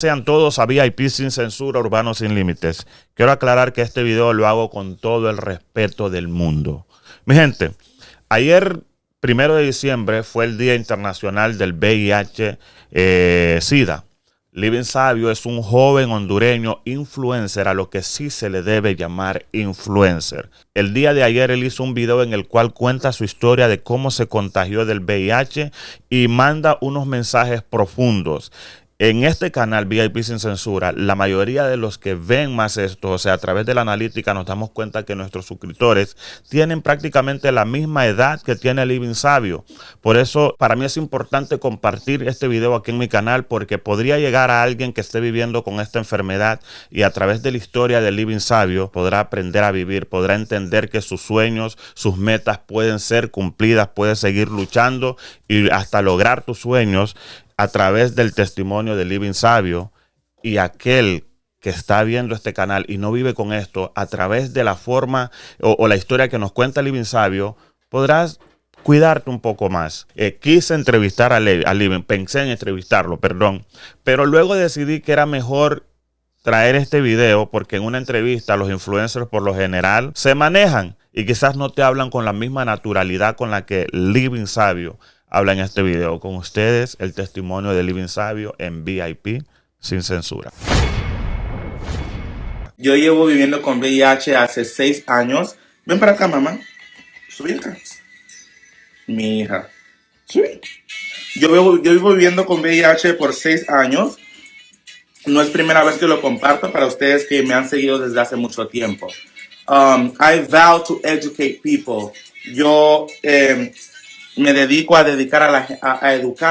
Sean todos a VIP sin censura, urbano sin límites. Quiero aclarar que este video lo hago con todo el respeto del mundo. Mi gente, ayer, 1 de diciembre, fue el Día Internacional del VIH-Sida. Livin Sabio es un joven hondureño influencer, a lo que sí se le debe llamar influencer. El día de ayer él hizo un video en el cual cuenta su historia de cómo se contagió del VIH y manda unos mensajes profundos. En este canal VIP sin censura, la mayoría de los que ven más esto, o sea, a través de la analítica nos damos cuenta que nuestros suscriptores tienen prácticamente la misma edad que tiene Livin Sabio. Por eso, para mí es importante compartir este video aquí en mi canal, porque podría llegar a alguien que esté viviendo con esta enfermedad y a través de la historia de Livin Sabio podrá aprender a vivir, podrá entender que sus sueños, sus metas pueden ser cumplidas, puedes seguir luchando y hasta lograr tus sueños a través del testimonio de Livin Sabio. Y aquel que está viendo este canal y no vive con esto, a través de la forma o la historia que nos cuenta Livin Sabio, podrás cuidarte un poco más. Quise entrevistar a Livin, pensé en entrevistarlo, perdón, pero luego decidí que era mejor traer este video, porque en una entrevista los influencers por lo general se manejan y quizás no te hablan con la misma naturalidad con la que Livin Sabio habla en este video. Con ustedes, el testimonio de Livin Sabio en VIP sin censura. Yo llevo viviendo con VIH hace 6 años. Ven para acá, mamá. Subí acá. Mi hija. Subí. Yo vivo viviendo con VIH por 6 años. No es primera vez que lo comparto para ustedes que me han seguido desde hace mucho tiempo. I vow to educate people. Yo me dedico a educar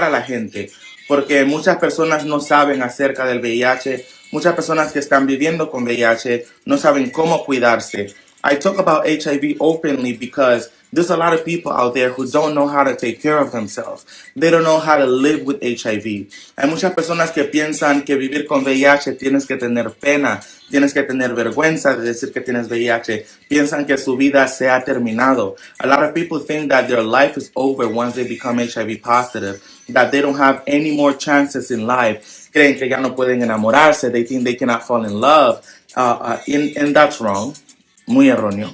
a la gente, porque muchas personas no saben acerca del VIH, muchas personas que están viviendo con VIH no saben cómo cuidarse. I talk about HIV openly because there's a lot of people out there who don't know how to take care of themselves. They don't know how to live with HIV. Hay muchas personas que piensan que vivir con VIH tienes que tener pena, tienes que tener vergüenza de decir que tienes VIH. Piensan que su vida se ha terminado. A lot of people think that their life is over once they become HIV positive, that they don't have any more chances in life. Creen que ya no pueden enamorarse. They think they cannot fall in love. And that's wrong. Muy erróneo.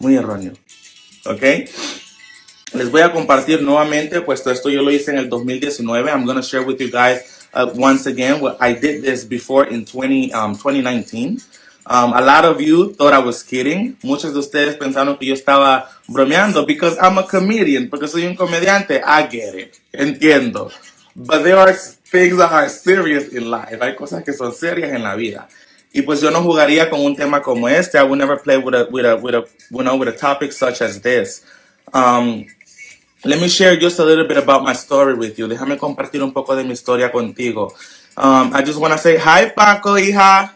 Muy erróneo. ¿Ok? Les voy a compartir nuevamente, puesto esto yo lo hice en el 2019. I'm going to share with you guys once again what I did this before in 2019. A lot of you thought I was kidding. Muchos de ustedes pensaron que yo estaba bromeando because I'm a comedian, porque soy un comediante. I get it. Entiendo. But there are things that are serious in life. Hay cosas que son serias en la vida. Y pues yo no jugaría con un tema como este. I would never play with a topic such as this. Let me share just a little bit about my story with you. Déjame compartir un poco de mi historia contigo. I just want to say, hi Paco, hija.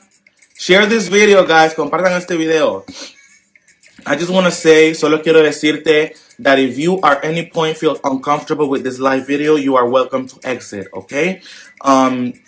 Share this video, guys. Compartan este video. I just want to say, solo quiero decirte that if you at any point feel uncomfortable with this live video, you are welcome to exit, okay?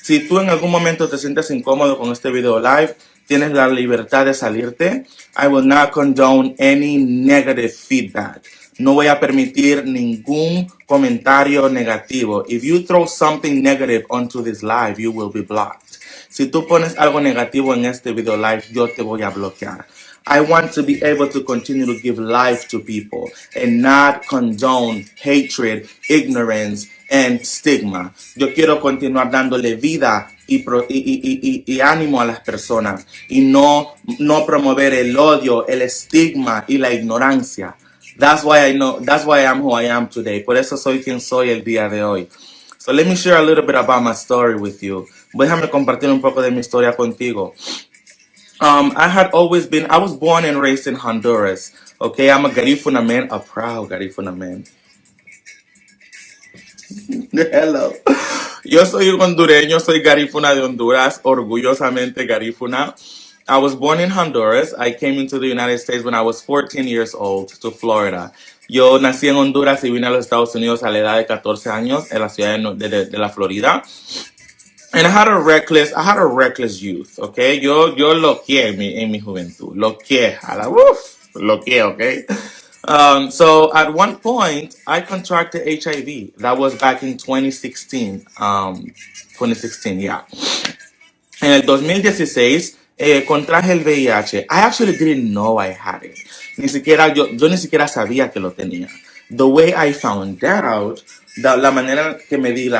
Si tú en algún momento te sientes incómodo con este video live, tienes la libertad de salirte. I will not condone any negative feedback. No voy a permitir ningún comentario negativo. If you throw something negative onto this live, you will be blocked. Si tú pones algo negativo en este video live, yo te voy a bloquear. I want to be able to continue to give life to people and not condone hatred, ignorance, and stigma. Yo quiero continuar dándole vida y ánimo a las personas y no promover el odio, el estigma y la ignorancia. That's why I'm who I am today. Por eso soy quien soy el día de hoy. So let me share a little bit about my story with you. Déjame compartir un poco de mi historia contigo. I was born and raised in Honduras. Okay, I'm a Garifuna man, a proud Garifuna man. Hello. Yo soy un hondureño, soy Garifuna de Honduras, orgullosamente Garifuna. I was born in Honduras. I came into the United States when I was 14 years old to Florida. Yo nací en Honduras y vine a los Estados Unidos a la edad de 14 años en la ciudad de la Florida. And I had a reckless youth, okay? Yo loqué en mi juventud. Loqué, okay? So at one point, I contracted HIV. That was back in 2016. 2016, yeah. En el 2016 contraje el VIH. I actually didn't know I had it. Yo ni siquiera sabía que lo tenía. The way I found out, la manera que me di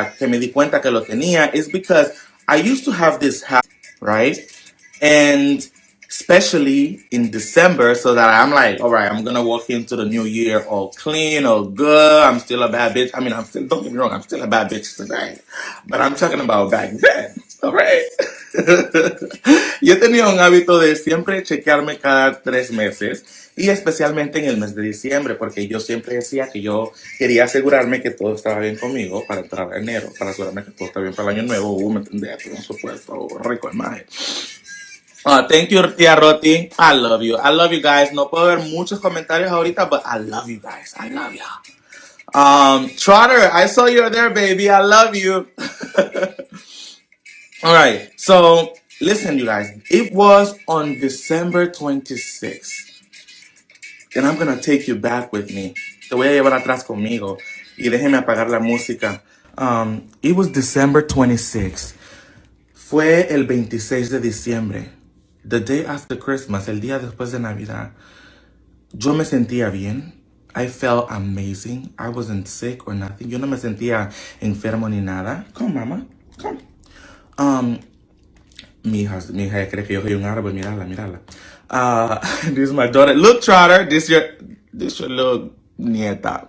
cuenta que lo tenía is because I used to have this habit, right? And especially in December, so that I'm like, all right, I'm gonna walk into the new year all clean, all good. I'm still a bad bitch. I mean, don't get me wrong, I'm still a bad bitch today, but I'm talking about back then, all right? Yo tenía un hábito de siempre chequearme cada 3 meses y especialmente en el mes de diciembre, porque yo siempre decía que yo quería asegurarme que todo estaba bien conmigo para entrar a enero, para asegurarme que todo está bien para el año nuevo. ¿Me entendés? Por supuesto, rico en magia. Thank you, Tia Roti. I love you. I love you guys. No puedo ver muchos comentarios ahorita, but I love you guys. I love you. Trotter, I saw you there, baby. I love you. All right. So, listen, you guys. It was on December 26th. And I'm going to take you back with me. Te voy a llevar atrás conmigo. Y déjeme apagar la música. It was December 26th. Fue el 26 de diciembre. The day after Christmas, el día después de Navidad. Yo me sentía bien. I felt amazing. I wasn't sick or nothing. Yo no me sentía enfermo ni nada. Come, mama. Come. Mi hija cree que yo soy un árbol. Mírala. This is my daughter. Look, Trotter. This your little nieta.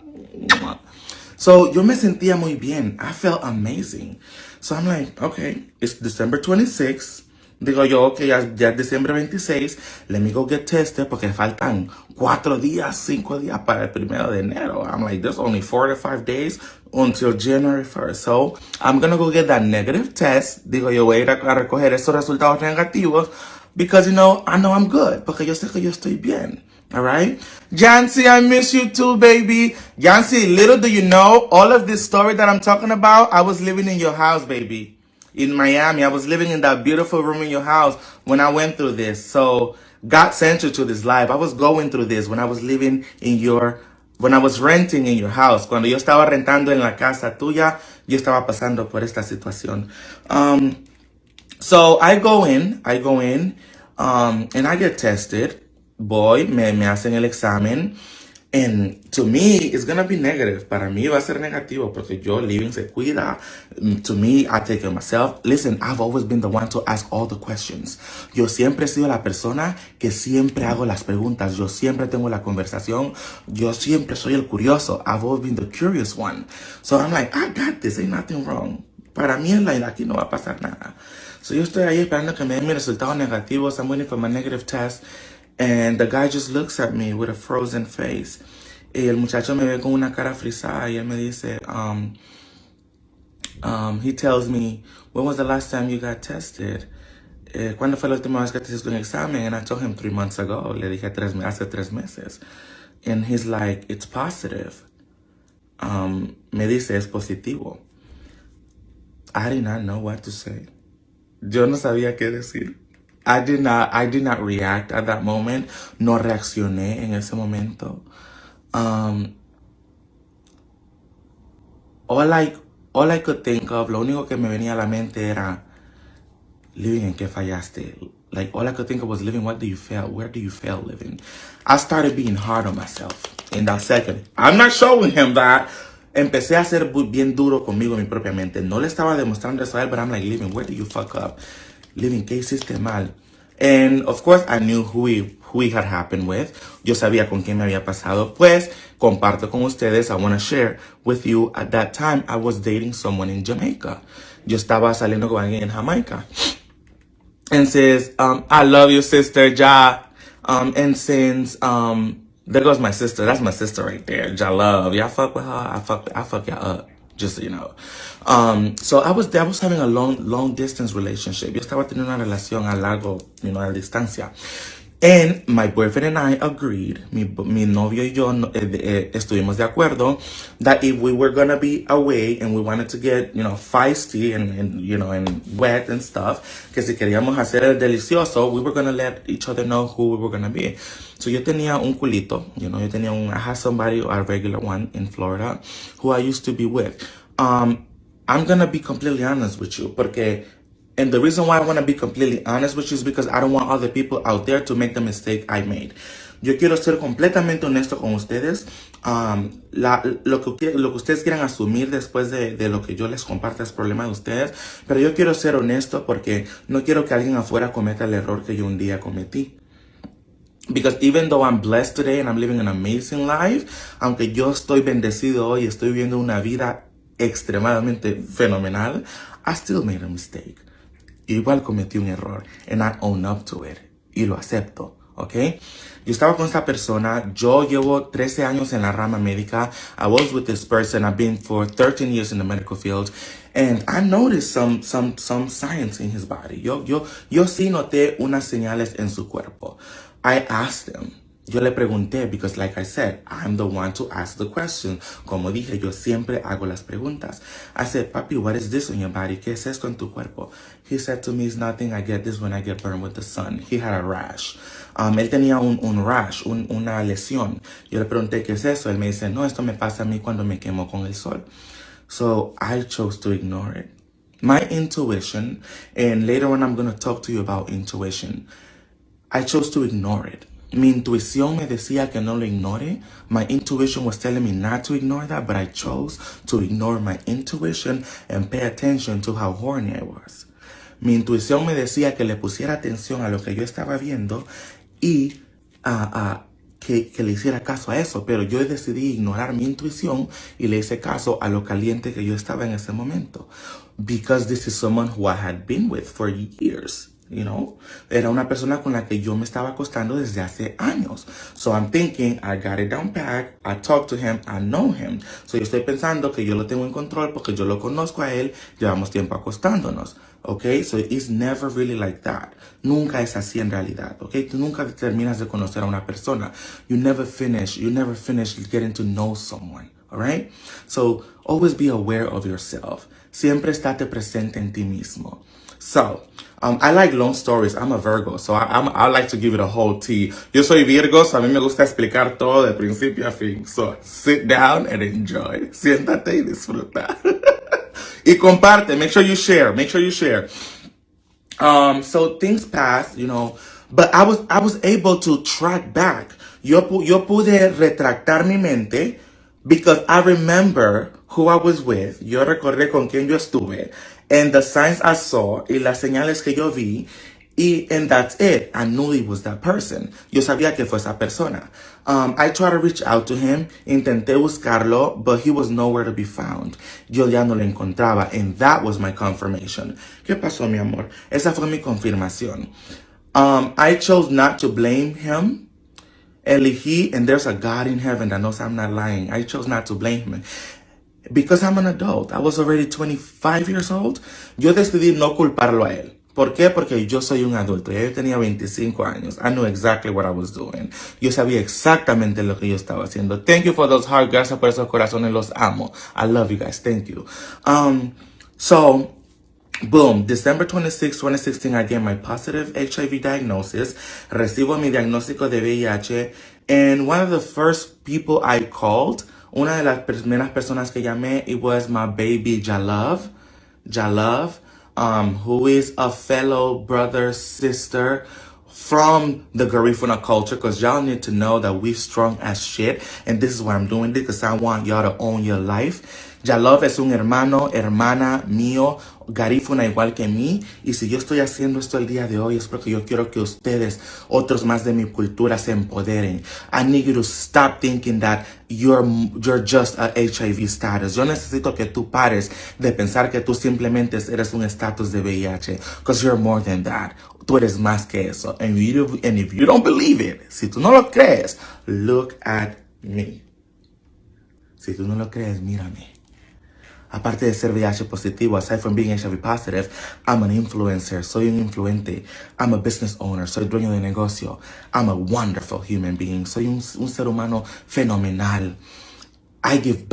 So, yo me sentía muy bien. I felt amazing. So, I'm like, okay, it's December 26th. Digo yo, ok, ya es diciembre 26. Let me go get tested porque faltan 4 días, 5 días para el 1 de enero. I'm like, there's only 4 to 5 days until January 1st. So, I'm going to go get that negative test. Digo yo, voy a ir a recoger esos resultados negativos because, I know I'm good. Porque yo sé que yo estoy bien. All right? Jancy, I miss you too, baby. Jancy, little do you know, all of this story that I'm talking about, I was living in your house, baby. In Miami. I was living in that beautiful room in your house when I went through this. So God sent you to this life. I was going through this when I was living when I was renting in your house. Cuando yo estaba rentando en la casa tuya, yo estaba pasando por esta situación. So I go in, and I get tested. Voy, me hacen el examen. And to me, it's going to be negative. Para mí va a ser negativo porque yo, Livin, se cuida. To me, I take care of myself. Listen, I've always been the one to ask all the questions. Yo siempre he sido la persona que siempre hago las preguntas. Yo siempre tengo la conversación. Yo siempre soy el curioso. I've always been the curious one. So I'm like, I got this. Ain't nothing wrong. Para mí, aquí no va a pasar nada. So yo estoy ahí esperando que me den mis resultados negativos. I'm waiting for my negative test. And the guy just looks at me with a frozen face. Y el muchacho me ve con una cara frisada y él me dice, he tells me, when was the last time you got tested? ¿Cuándo fue la última vez que te hiciste un examen? And I told him 3 months ago. Le dije hace 3 meses. And he's like, it's positive. Me dice, es positivo. I did not know what to say. Yo no sabía qué decir. I did not react at that moment. No reaccioné en ese momento. All I could think of, lo único que me venía a la mente era, Livin, ¿en qué fallaste? Like, all I could think of was, Livin, what do you fail? Where do you fail, Livin? I started being hard on myself in that second. I'm not showing him that. Empecé a ser bien duro conmigo, mi propia mente. No le estaba demostrando eso a él, but I'm like, Livin, where do you fuck up? Livin, ¿qué hiciste mal? And of course, I knew who he had happened with. Yo sabía con quién me había pasado. Pues, comparto con ustedes. I want to share with you. At that time, I was dating someone in Jamaica. Yo estaba saliendo con alguien en Jamaica. And says, I love you, sister, Ja. And since, there goes my sister. That's my sister right there. Ja love. Y'all fuck with her. I fuck y'all up. Just so you know. So I was having a long distance relationship. Yo estaba teniendo una relación a largo, a distancia. And my boyfriend and I agreed, mi novio y yo estuvimos de acuerdo that if we were gonna be away and we wanted to get, feisty and wet and stuff, que si queríamos hacer el delicioso, we were gonna let each other know who we were gonna be. So yo tenía un culito, I had somebody, a regular one in Florida, who I used to be with. I'm gonna be completely honest with you, porque And the reason why I want to be completely honest with you is because I don't want other people out there to make the mistake I made. Yo quiero ser completamente honesto con ustedes. Lo que ustedes quieran asumir después de lo que yo les comparta es problema de ustedes. Pero yo quiero ser honesto porque no quiero que alguien afuera cometa el error que yo un día cometí. Because even though I'm blessed today and I'm living an amazing life, aunque yo estoy bendecido hoy, estoy viviendo una vida extremadamente fenomenal, I still made a mistake. Igual cometí un error, and I own up to it, y lo acepto, ¿ok? Yo estaba con esta persona, yo llevo 13 años en la rama médica. I was with this person, I've been for 13 years in the medical field, and I noticed some signs in his body. Yo sí noté unas señales en su cuerpo. I asked him. Yo le pregunté, because like I said, I'm the one to ask the question. Como dije, yo siempre hago las preguntas. I said, papi, what is this on your body? ¿Qué es esto en tu cuerpo? He said to me, it's nothing. I get this when I get burned with the sun. He had a rash. Él tenía un rash, una lesión. Yo le pregunté, ¿qué es eso? Él me dice, no, esto me pasa a mí cuando me quemo con el sol. So I chose to ignore it. My intuition, and later on I'm going to talk to you about intuition. I chose to ignore it. Mi intuición me decía que no lo ignore. My intuition was telling me not to ignore that, but I chose to ignore my intuition and pay attention to how horny I was. Mi intuición me decía que le pusiera atención a lo que yo estaba viendo y que le hiciera caso a eso, pero yo decidí ignorar mi intuición y le hice caso a lo caliente que yo estaba en ese momento. Because this is someone who I had been with for years. You know, era una persona con la que yo me estaba acostando desde hace años. So I'm thinking, I got it down pat, I talk to him, I know him. So yo estoy pensando que yo lo tengo en control porque yo lo conozco a él, llevamos tiempo acostándonos. Okay, so it's never really like that. Nunca es así en realidad. Okay, tú nunca terminas de conocer a una persona. You never finish getting to know someone. Alright, so always be aware of yourself. Siempre estate presente en ti mismo. So, I like long stories. I'm a Virgo, so I like to give it a whole tea. Yo soy Virgo, so a mí me gusta explicar todo de principio a fin. So, sit down and enjoy. Siéntate y disfruta. Y comparte. Make sure you share. So things passed, you know, but I was able to track back. Yo pude retractar mi mente because I remember who I was with. Yo recordé con quién yo estuve. And the signs I saw, y las señales que yo vi, and that's it. I knew he was that person. Yo sabía que fue esa persona. I tried to reach out to him, intenté buscarlo, but he was nowhere to be found. Yo ya no lo encontraba, and that was my confirmation. ¿Qué pasó, mi amor? Esa fue mi confirmación. I chose not to blame him. Elegí, and there's a God in heaven that knows I'm not lying. I chose not to blame him. Because I'm an adult. I was already 25 years old. Yo decidí no culparlo a él. ¿Por qué? Porque yo soy un adulto. Yo tenía 25 años. I knew exactly what I was doing. Yo sabía exactamente lo que yo estaba haciendo. Thank you for those hearts. Gracias por esos corazones. Los amo. I love you guys. Thank you. So, boom. December 26, 2016, I get my positive HIV diagnosis. Recibo mi diagnóstico de VIH. And one of the first people I called, una de las primeras personas que llamé, it was my baby Jalove, who is a fellow brother, sister from the Garifuna culture, because y'all need to know that we strong as shit, and this is why I'm doing this, because I want y'all to own your life. Jalove es un hermano, hermana mío, Garifuna igual que mí, y si yo estoy haciendo esto el día de hoy es porque yo quiero que ustedes, otros más de mi cultura, se empoderen. I need you to stop thinking that you're just a HIV status. Yo necesito que tú pares de pensar que tú simplemente eres un estatus de VIH, because you're more than that. Tú eres más que eso. And if you don't believe it, si tú no lo crees, look at me. Si tú no lo crees, mírame. Aparte de ser VIH positivo, aside from being HIV positive, I'm an influencer, soy un influente. I'm a business owner, soy dueño de negocio. I'm a wonderful human being, soy un ser humano fenomenal. I give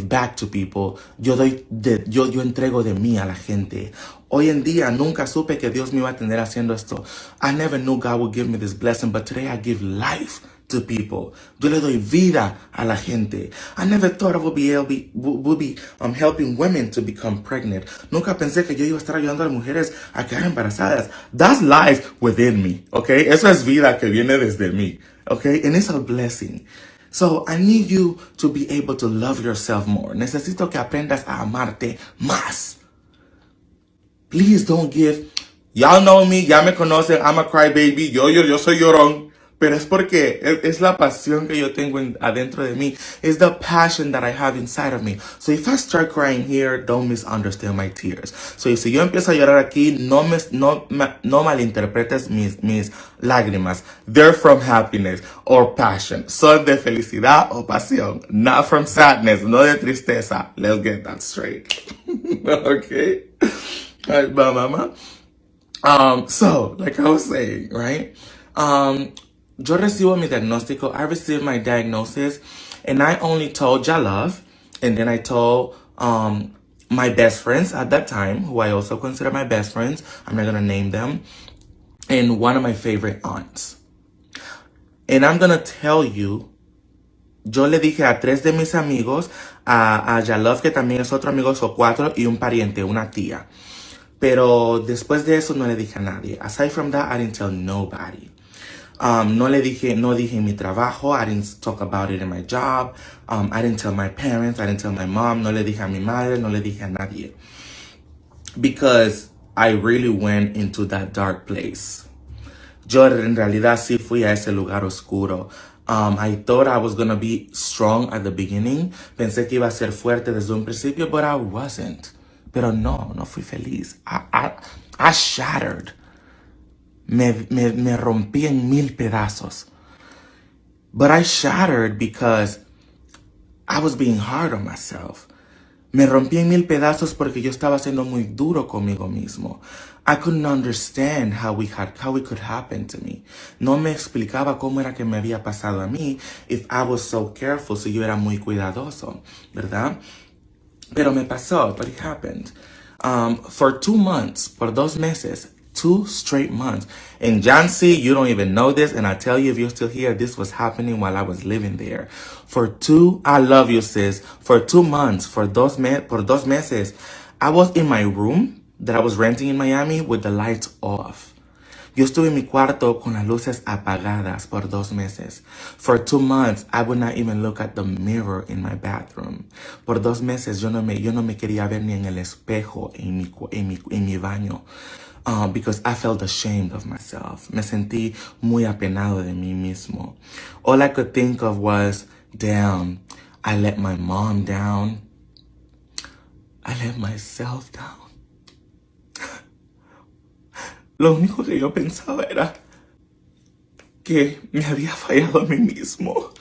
back to people. Yo entrego de mí a la gente. Hoy en día nunca supe que Dios me iba a tener haciendo esto. I never knew God would give me this blessing, but today I give life to people. Yo le doy vida a la gente. I never thought I would be helping women to become pregnant. Nunca pensé que yo iba a estar ayudando a las mujeres a quedar embarazadas. That's life within me, okay? Eso es vida que viene desde mí, okay? And it's a blessing. So I need you to be able to love yourself more. Necesito que aprendas a amarte más. Please don't give. Y'all know me, ya me conocen, I'm a crybaby, yo soy llorón. Pero es porque es la pasión que yo tengo adentro de mí. It's the passion that I have inside of me. So if I start crying here, don't misunderstand my tears. So si yo empiezo a llorar aquí, no malinterpretes mis lágrimas. They're from happiness or passion. Son de felicidad o pasión. Not from sadness, no de tristeza. Let's get that straight. Okay? All right, mama. So, like I was saying, right? Yo recibo mi diagnóstico. I received my diagnosis, and I only told Jalove, and then I told my best friends at that time, who I also consider my best friends. I'm not gonna name them, and one of my favorite aunts. And I'm gonna tell you, yo le dije a 3 de mis amigos, a Jalove, que también es otro amigo, son 4, y un pariente, una tía. Pero después de eso no le dije a nadie. Aside from that, I didn't tell nobody. No dije en mi trabajo. I didn't talk about it in my job. I didn't tell my parents. I didn't tell my mom. No le dije a mi madre. No le dije a nadie. Because I really went into that dark place. Yo en realidad sí fui a ese lugar oscuro. I thought I was going to be strong at the beginning. Pensé que iba a ser fuerte desde un principio, but I wasn't. Pero no fui feliz. I shattered. Me rompí en 1000 pedazos. But I shattered because I was being hard on myself. Me rompí en 1000 pedazos porque yo estaba siendo muy duro conmigo mismo. I couldn't understand how it could happen to me. No me explicaba cómo era que me había pasado a mí if I was so careful, si yo era muy cuidadoso, ¿verdad? Pero me pasó, but it happened. For 2 months, por 2 meses, 2 straight months. And Jancy, you don't even know this, and I tell you, if you're still here, this was happening while I was living there. I love you, sis. For 2 months, por 2 meses, I was in my room that I was renting in Miami with the lights off. Yo estuve en mi cuarto con las luces apagadas por 2 meses. For 2 months, I would not even look at the mirror in my bathroom. Por 2 meses, yo no me quería ver ni en el espejo en mi baño. Because I felt ashamed of myself. Me sentí muy apenado de mí mismo. All I could think of was, damn, I let my mom down. I let myself down. Lo único que yo pensaba era que me había fallado a mí mismo.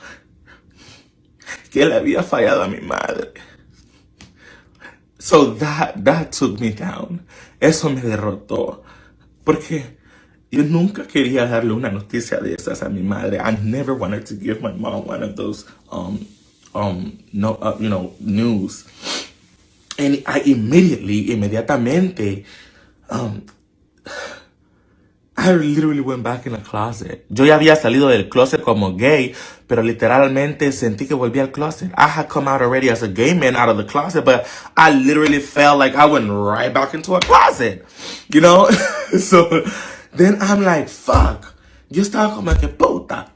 Que le había fallado a mi madre. So that took me down. Eso me derrotó. Porque yo nunca quería darle una noticia de esas a mi madre. I never wanted to give my mom one of those news. And I inmediatamente I literally went back in the closet. Yo ya había salido del closet como gay, pero literalmente sentí que volví al closet. I had come out already as a gay man out of the closet, but I literally felt like I went right back into a closet, you know? So then I'm like, fuck. Yo estaba como que puta.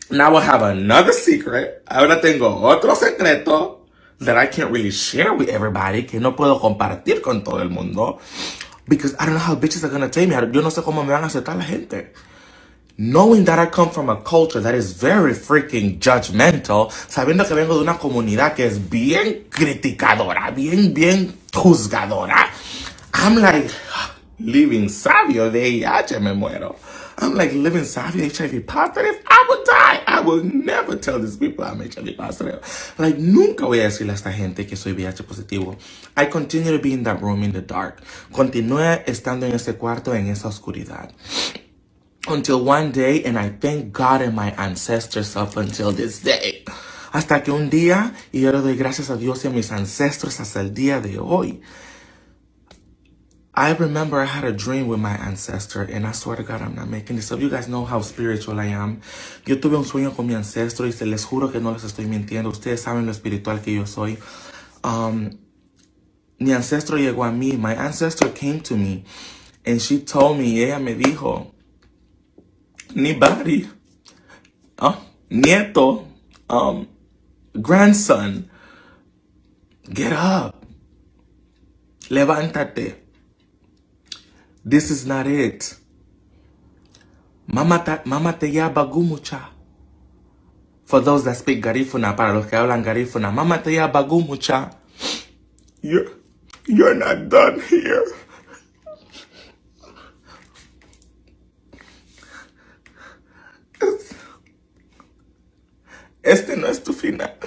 Now I have another secret. Ahora tengo otro secreto that I can't really share with everybody, que no puedo compartir con todo el mundo. Because I don't know how bitches are gonna take me. Yo no sé cómo me van a aceptar la gente. Knowing that I come from a culture that is very freaking judgmental, sabiendo que vengo de una comunidad que es bien criticadora, bien juzgadora, I'm like, living Sabio de VIH, me muero. I'm like, living Sabio, HIV positive, I would die. I will never tell these people I'm HIV positive. Like, nunca voy a decirle a esta gente que soy VIH positivo. I continue to be in that room in the dark. Continué estando en ese cuarto, en esa oscuridad. Until one day, and I thank God and my ancestors up until this day. Hasta que un día, y yo le doy gracias a Dios y a mis ancestros hasta el día de hoy, I remember I had a dream with my ancestor, and I swear to God, I'm not making this up. You guys know how spiritual I am. Yo tuve un sueño con mi ancestro y se les juro que no les estoy mintiendo. Ustedes saben lo espiritual que yo soy. Mi ancestro llegó a mí. My ancestor came to me, and she told me, ella me dijo, Nibari, nieto, grandson, get up, levántate. This is not it. Mama te ya bagumucha. For those that speak Garifuna, para los que hablan Garifuna, Mama te ya bagumucha. You're not done here. Este no es tu final.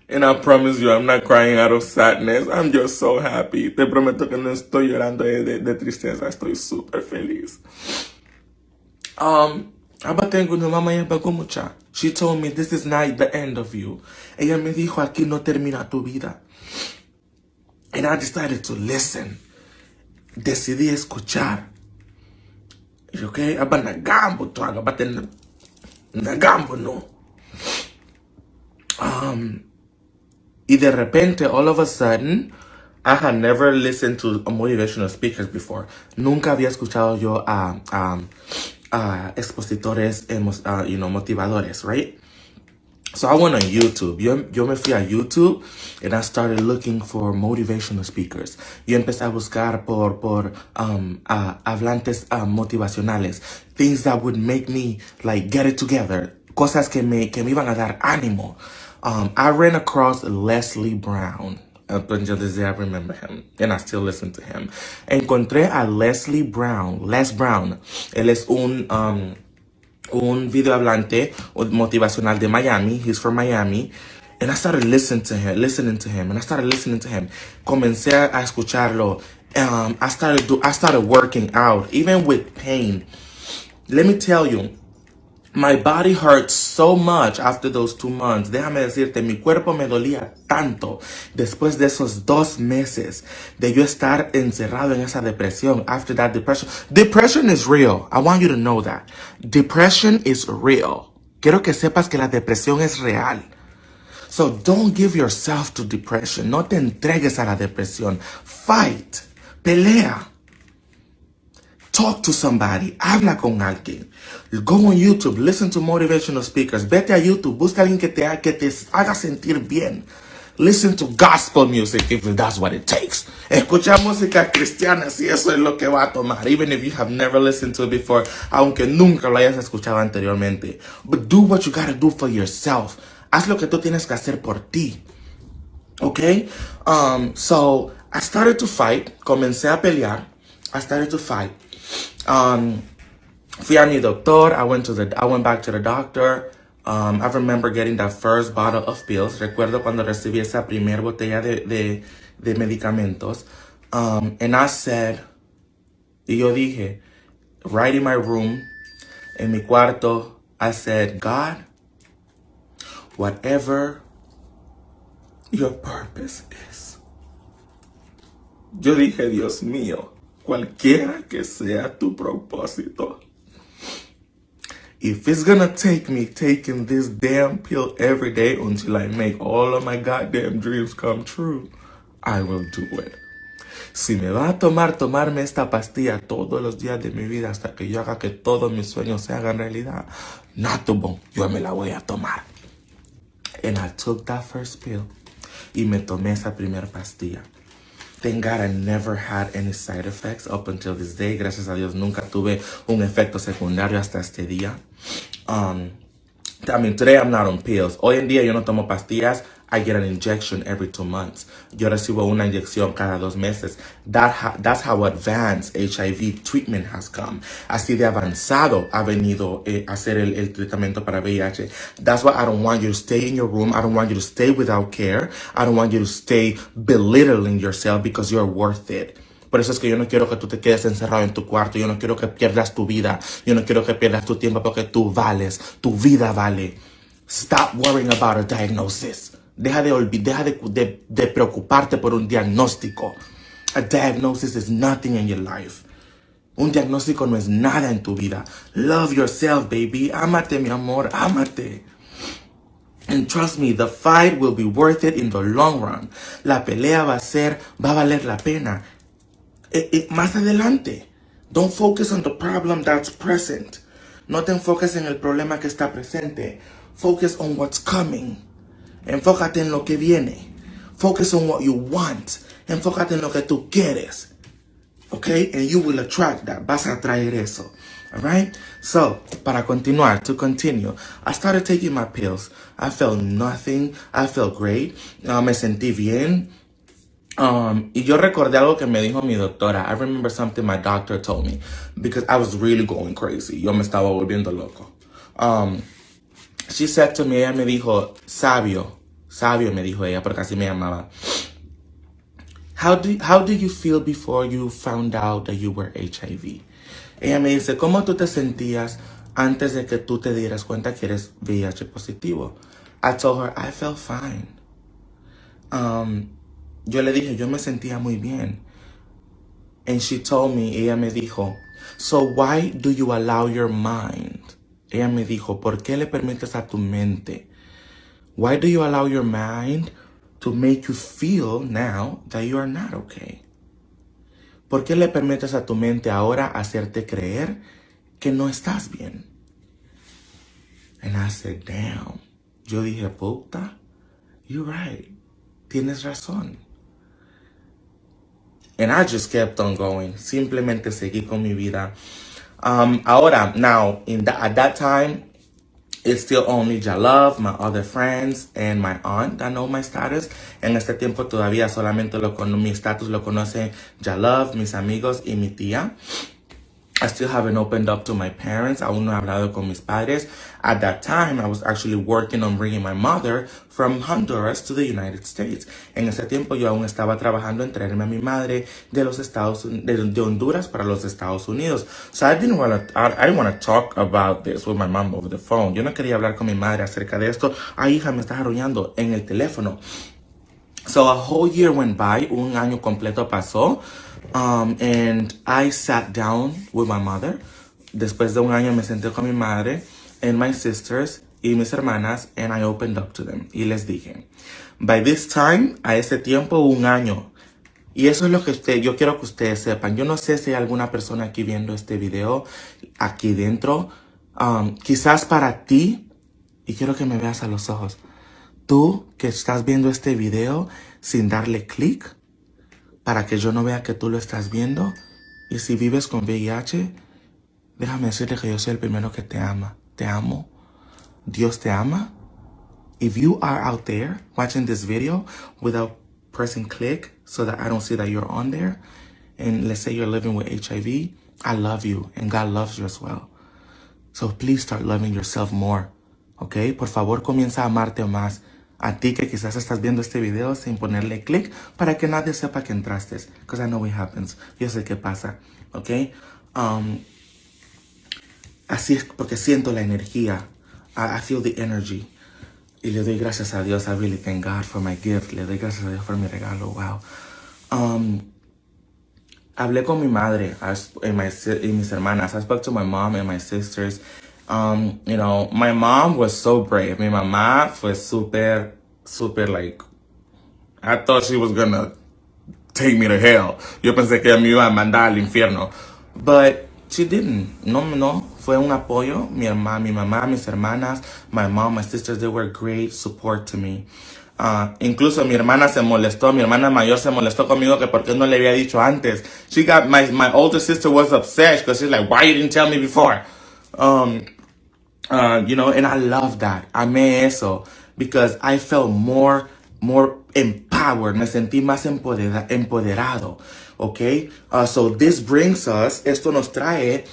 And I promise you, I'm not crying out of sadness. I'm just so happy. Te prometo que no estoy llorando de tristeza. Estoy súper feliz. Tengo no mama ya mucha. She told me this is not the end of you. Ella me dijo, aquí no termina tu vida. And I decided to listen. Decidí escuchar. Y yo, okay, aba nagambo to aga, but then nagambo no. Y de repente, all of a sudden, I had never listened to motivational speakers before. Nunca había escuchado yo a expositores, motivadores, right? So I went on YouTube. Yo me fui a YouTube and I started looking for motivational speakers. Yo empecé a buscar por hablantes motivacionales. Things that would make me like get it together. Cosas que me iban a dar ánimo. I ran across Leslie Brown. Up until this day, I remember him. And I still listen to him. Encontré a Les Brown. Él es un videohablante motivacional de Miami. He's from Miami. And I started listening to him. Comencé a escucharlo. I started working out, even with pain. Let me tell you, my body hurt so much after those 2 months. Déjame decirte, mi cuerpo me dolía tanto después de esos 2 meses de yo estar encerrado en esa depresión. After that depression. Depression is real. I want you to know that. Depression is real. Quiero que sepas que la depresión es real. So don't give yourself to depression. No te entregues a la depresión. Fight. Pelea. Talk to somebody. Habla con alguien. Go on YouTube. Listen to motivational speakers. Vete a YouTube. Busca a alguien que te haga sentir bien. Listen to gospel music if that's what it takes. Escucha música cristiana si eso es lo que va a tomar. Even if you have never listened to it before. Aunque nunca lo hayas escuchado anteriormente. But do what you gotta do for yourself. Haz lo que tú tienes que hacer por ti. Okay? So I started to fight. Comencé a pelear. I started to fight. Fui a mi doctor. I went back to the doctor. I remember getting that first bottle of pills. Recuerdo cuando recibí esa primera botella de medicamentos. And I said, y yo dije, right in my room, en mi cuarto, I said, God, whatever your purpose is. Yo dije, Dios mío, cualquiera que sea tu propósito. If it's gonna take me taking this damn pill every day until I make all of my goddamn dreams come true, I will do it. Si me va a tomarme esta pastilla todos los días de mi vida hasta que yo haga que todos mis sueños se hagan realidad, natubo, yo me la voy a tomar. And I took that first pill. Y me tomé esa primera pastilla. Thank God I never had any side effects up until this day. Gracias a Dios nunca tuve un efecto secundario hasta este día. Today I'm not on pills. Hoy en día yo no tomo pastillas. I get an injection every 2 months. Yo recibo una inyección cada 2 meses. That's how advanced HIV treatment has come. Así de avanzado ha venido hacer el tratamiento para VIH. That's why I don't want you to stay in your room. I don't want you to stay without care. I don't want you to stay belittling yourself because you're worth it. Por eso es que yo no quiero que tú te quedes encerrado en tu cuarto. Yo no quiero que pierdas tu vida. Yo no quiero que pierdas tu tiempo porque tú vales. Tu vida vale. Stop worrying about a diagnosis. Deja de preocuparte por un diagnóstico. A diagnosis is nothing in your life. Un diagnóstico no es nada en tu vida. Love yourself, baby. Ámate, mi amor. Ámate. And trust me, the fight will be worth it in the long run. La pelea va a valer la pena. Más adelante. Don't focus on the problem that's present. No te enfoques en el problema que está presente. Focus on what's coming. Enfócate en lo que viene. Focus on what you want. Enfócate en lo que tú quieres. Okay? And you will attract that. Vas a atraer eso. Alright? So, para continuar, to continue, I started taking my pills. I felt nothing. I felt great. Me sentí bien. Y yo recordé algo que me dijo mi doctora. I remember something my doctor told me. Because I was really going crazy. Yo me estaba volviendo loco. She said to me, ella me dijo, Sabio. Sabio me dijo ella, porque así me llamaba. How do you feel before you found out that you were HIV? Ella me dice, ¿cómo tú te sentías antes de que tú te dieras cuenta que eres VIH positivo? I told her, I felt fine. Yo le dije, yo me sentía muy bien. And she told me, ella me dijo, so why do you allow your mind? Ella me dijo, ¿por qué le permites a tu mente? Why do you allow your mind to make you feel now that you are not okay? ¿Por qué le permites a tu mente ahora hacerte creer que no estás bien? And I said, damn. Yo dije, puta, you're right. Tienes razón. And I just kept on going. Simplemente seguí con mi vida. Ahora, now, at that time, it's still only Jalove, my other friends, and my aunt that know my status. En este tiempo todavía solamente mi status lo conoce Jalove, mis amigos y mi tía. I still haven't opened up to my parents. Aún no he hablado con mis padres. At that time, I was actually working on bringing my mother from Honduras to the United States. En ese tiempo, yo aún estaba trabajando en traerme a mi madre de Honduras para los Estados Unidos. So I didn't want to talk about this with my mom over the phone. Yo no quería hablar con mi madre acerca de esto. Ay, hija, me estás arrullando en el teléfono. So a whole year went by. Un año completo pasó. And I sat down with my mother. Después de un año me senté con mi madre and my sisters y mis hermanas, and I opened up to them. Y les dije, by this time, a ese tiempo, un año. Y eso es lo que yo quiero que ustedes sepan. Yo no sé si hay alguna persona aquí viendo este video, aquí dentro. Quizás para ti, y quiero que me veas a los ojos. Tú que estás viendo este video sin darle clic, para que yo no vea que tú lo estás viendo. Y si vives con VIH, déjame decirte que yo soy el primero que te ama. Te amo. Dios te ama. If you are out there watching this video without pressing click so that I don't see that you're on there, and let's say you're living with HIV, I love you and God loves you as well. So please start loving yourself more. ¿Ok? Por favor, comienza a amarte más. A ti que quizás estás viendo este video sin ponerle clic para que nadie sepa que entraste. Because I know what happens. Yo sé qué pasa. ¿Ok? Así es porque siento la energía. I feel the energy. Y le doy gracias a Dios. I really thank God for my gift. Le doy gracias a Dios por mi regalo. Wow. Hablé con mi madre y mis hermanas. I spoke to my mom and my sisters. You know, my mom was so brave. Mi mamá fue super, like, I thought she was gonna take me to hell. Yo pensé que me iba a mandar al infierno. But she didn't. No. Fue un apoyo. Mi mamá, mis hermanas, my mom, my sisters, they were great support to me. Incluso mi hermana se molestó, mi hermana mayor se molestó conmigo que por qué no le había dicho antes. My older sister was upset because she's like, why you didn't tell me before? You know, and I love that. Amé eso because I felt more empowered. Me sentí más empoderado. Okay? So this brings us, esto nos trae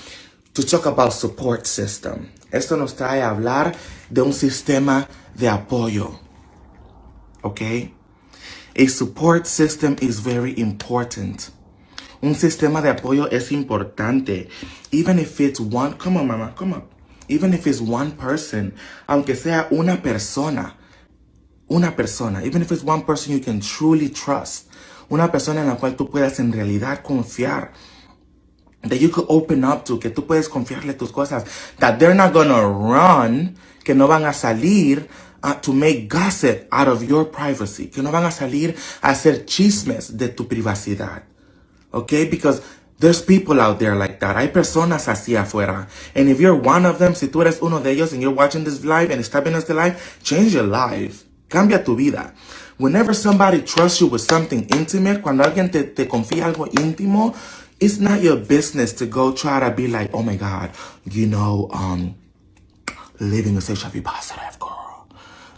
to talk about support system. Esto nos trae a hablar de un sistema de apoyo. Okay? A support system is very important. Un sistema de apoyo es importante. Even if it's one, come on, mama, come on. Even if it's one person, aunque sea una persona, even if it's one person you can truly trust, una persona en la cual tú puedas en realidad confiar, that you could open up to, que tú puedes confiarle tus cosas, that they're not gonna run, que no van a salir to make gossip out of your privacy, que no van a salir a hacer chismes de tu privacidad, okay? Because there's people out there like that. Hay personas así afuera. And if you're one of them, si tú eres uno de ellos and you're watching this live and está viendo este live, change your life. Cambia tu vida. Whenever somebody trusts you with something intimate, cuando alguien te confía algo íntimo, it's not your business to go try to be like, oh my God, you know, Livin is HIV positive, girl.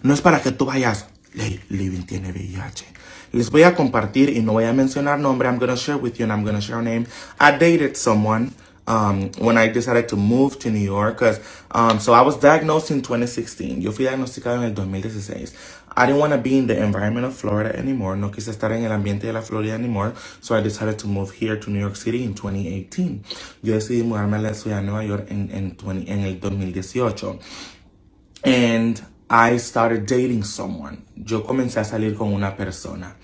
No es para que tú vayas, Livin tiene VIH. Les voy a compartir y no voy a mencionar nombre. I'm going to share with you and I'm going to share a name. I dated someone when I decided to move to New York. So I was diagnosed in 2016. Yo fui diagnosticado en el 2016. I didn't want to be in the environment of Florida anymore. No quise estar en el ambiente de la Florida anymore. So I decided to move here to New York City in 2018. Yo decidí mudarme a la ciudad de Nueva York en el 2018. And I started dating someone. Yo comencé a salir con una persona.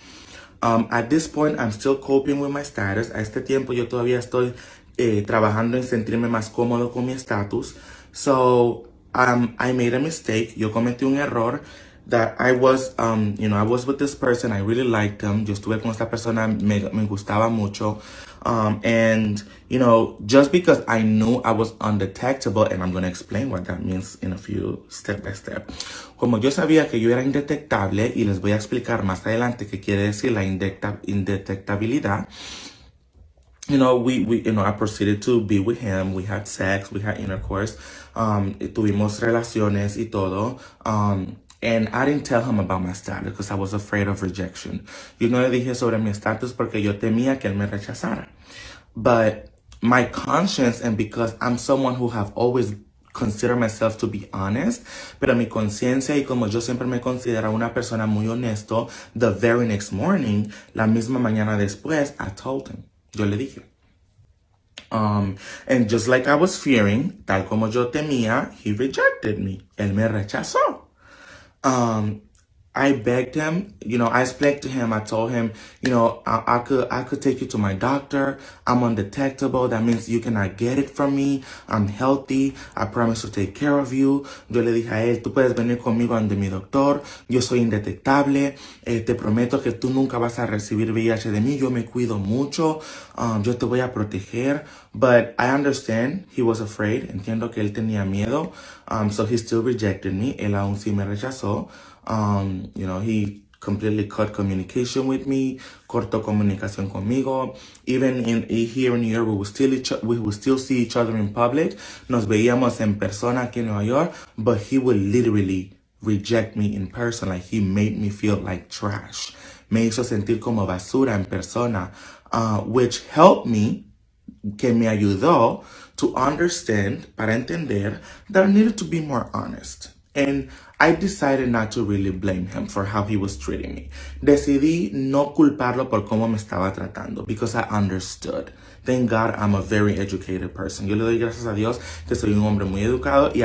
At this point, I'm still coping with my status. A este tiempo yo todavía estoy trabajando en sentirme más cómodo con mi estatus. So, I made a mistake. Yo cometí un error that I was, I was with this person. I really liked him. Yo estuve con esta persona. Me gustaba mucho. And, just because I knew I was undetectable, and I'm going to explain what that means in a few step by step. Como yo sabía que yo era indetectable, y les voy a explicar más adelante qué quiere decir la indetectabilidad, I proceeded to be with him. We had sex, we had intercourse, tuvimos relaciones y todo. And I didn't tell him about my status because I was afraid of rejection. Yo no le dije sobre mi estatus porque yo temía que él me rechazara. But my conscience, and because I'm someone who have always considered myself to be honest, pero mi conciencia y como yo siempre me considero una persona muy honesto, the very next morning, la misma mañana después, I told him. Yo le dije. And just like I was fearing, tal como yo temía, he rejected me. Él me rechazó. I begged him, I explained to him, I told him, I could take you to my doctor. I'm undetectable. That means you cannot get it from me. I'm healthy. I promise to take care of you. Yo le dije a él, tú puedes venir conmigo ante mi doctor. Yo soy indetectable. Te prometo que tú nunca vas a recibir VIH de mí. Yo me cuido mucho. Yo te voy a proteger. But I understand he was afraid. Entiendo que él tenía miedo. So he still rejected me. Él aún sí me rechazó. He completely cut communication with me, cortó comunicación conmigo. Even here in New York, we would still see each other in public. Nos veíamos en persona aquí en Nueva York, but he would literally reject me in person. Like, he made me feel like trash. Me hizo sentir como basura en persona, which helped me, que me ayudó to understand, para entender, that I needed to be more honest. And I decided not to really blame him for how he was treating me. Decidí no culparlo por cómo me estaba tratando, because I understood. Thank God I'm a very educated person. Yo le doy gracias a Dios que soy un hombre muy educado y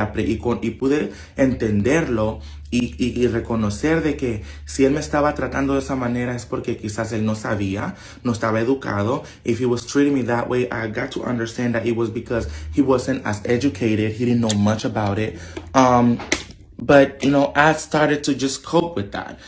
pude entenderlo y reconocer de que si él me estaba tratando de esa manera es porque quizás él no sabía, no estaba educado. If he was treating me that way, I got to understand that it was because he wasn't as educated. He didn't know much about it. But, I started to just cope with that.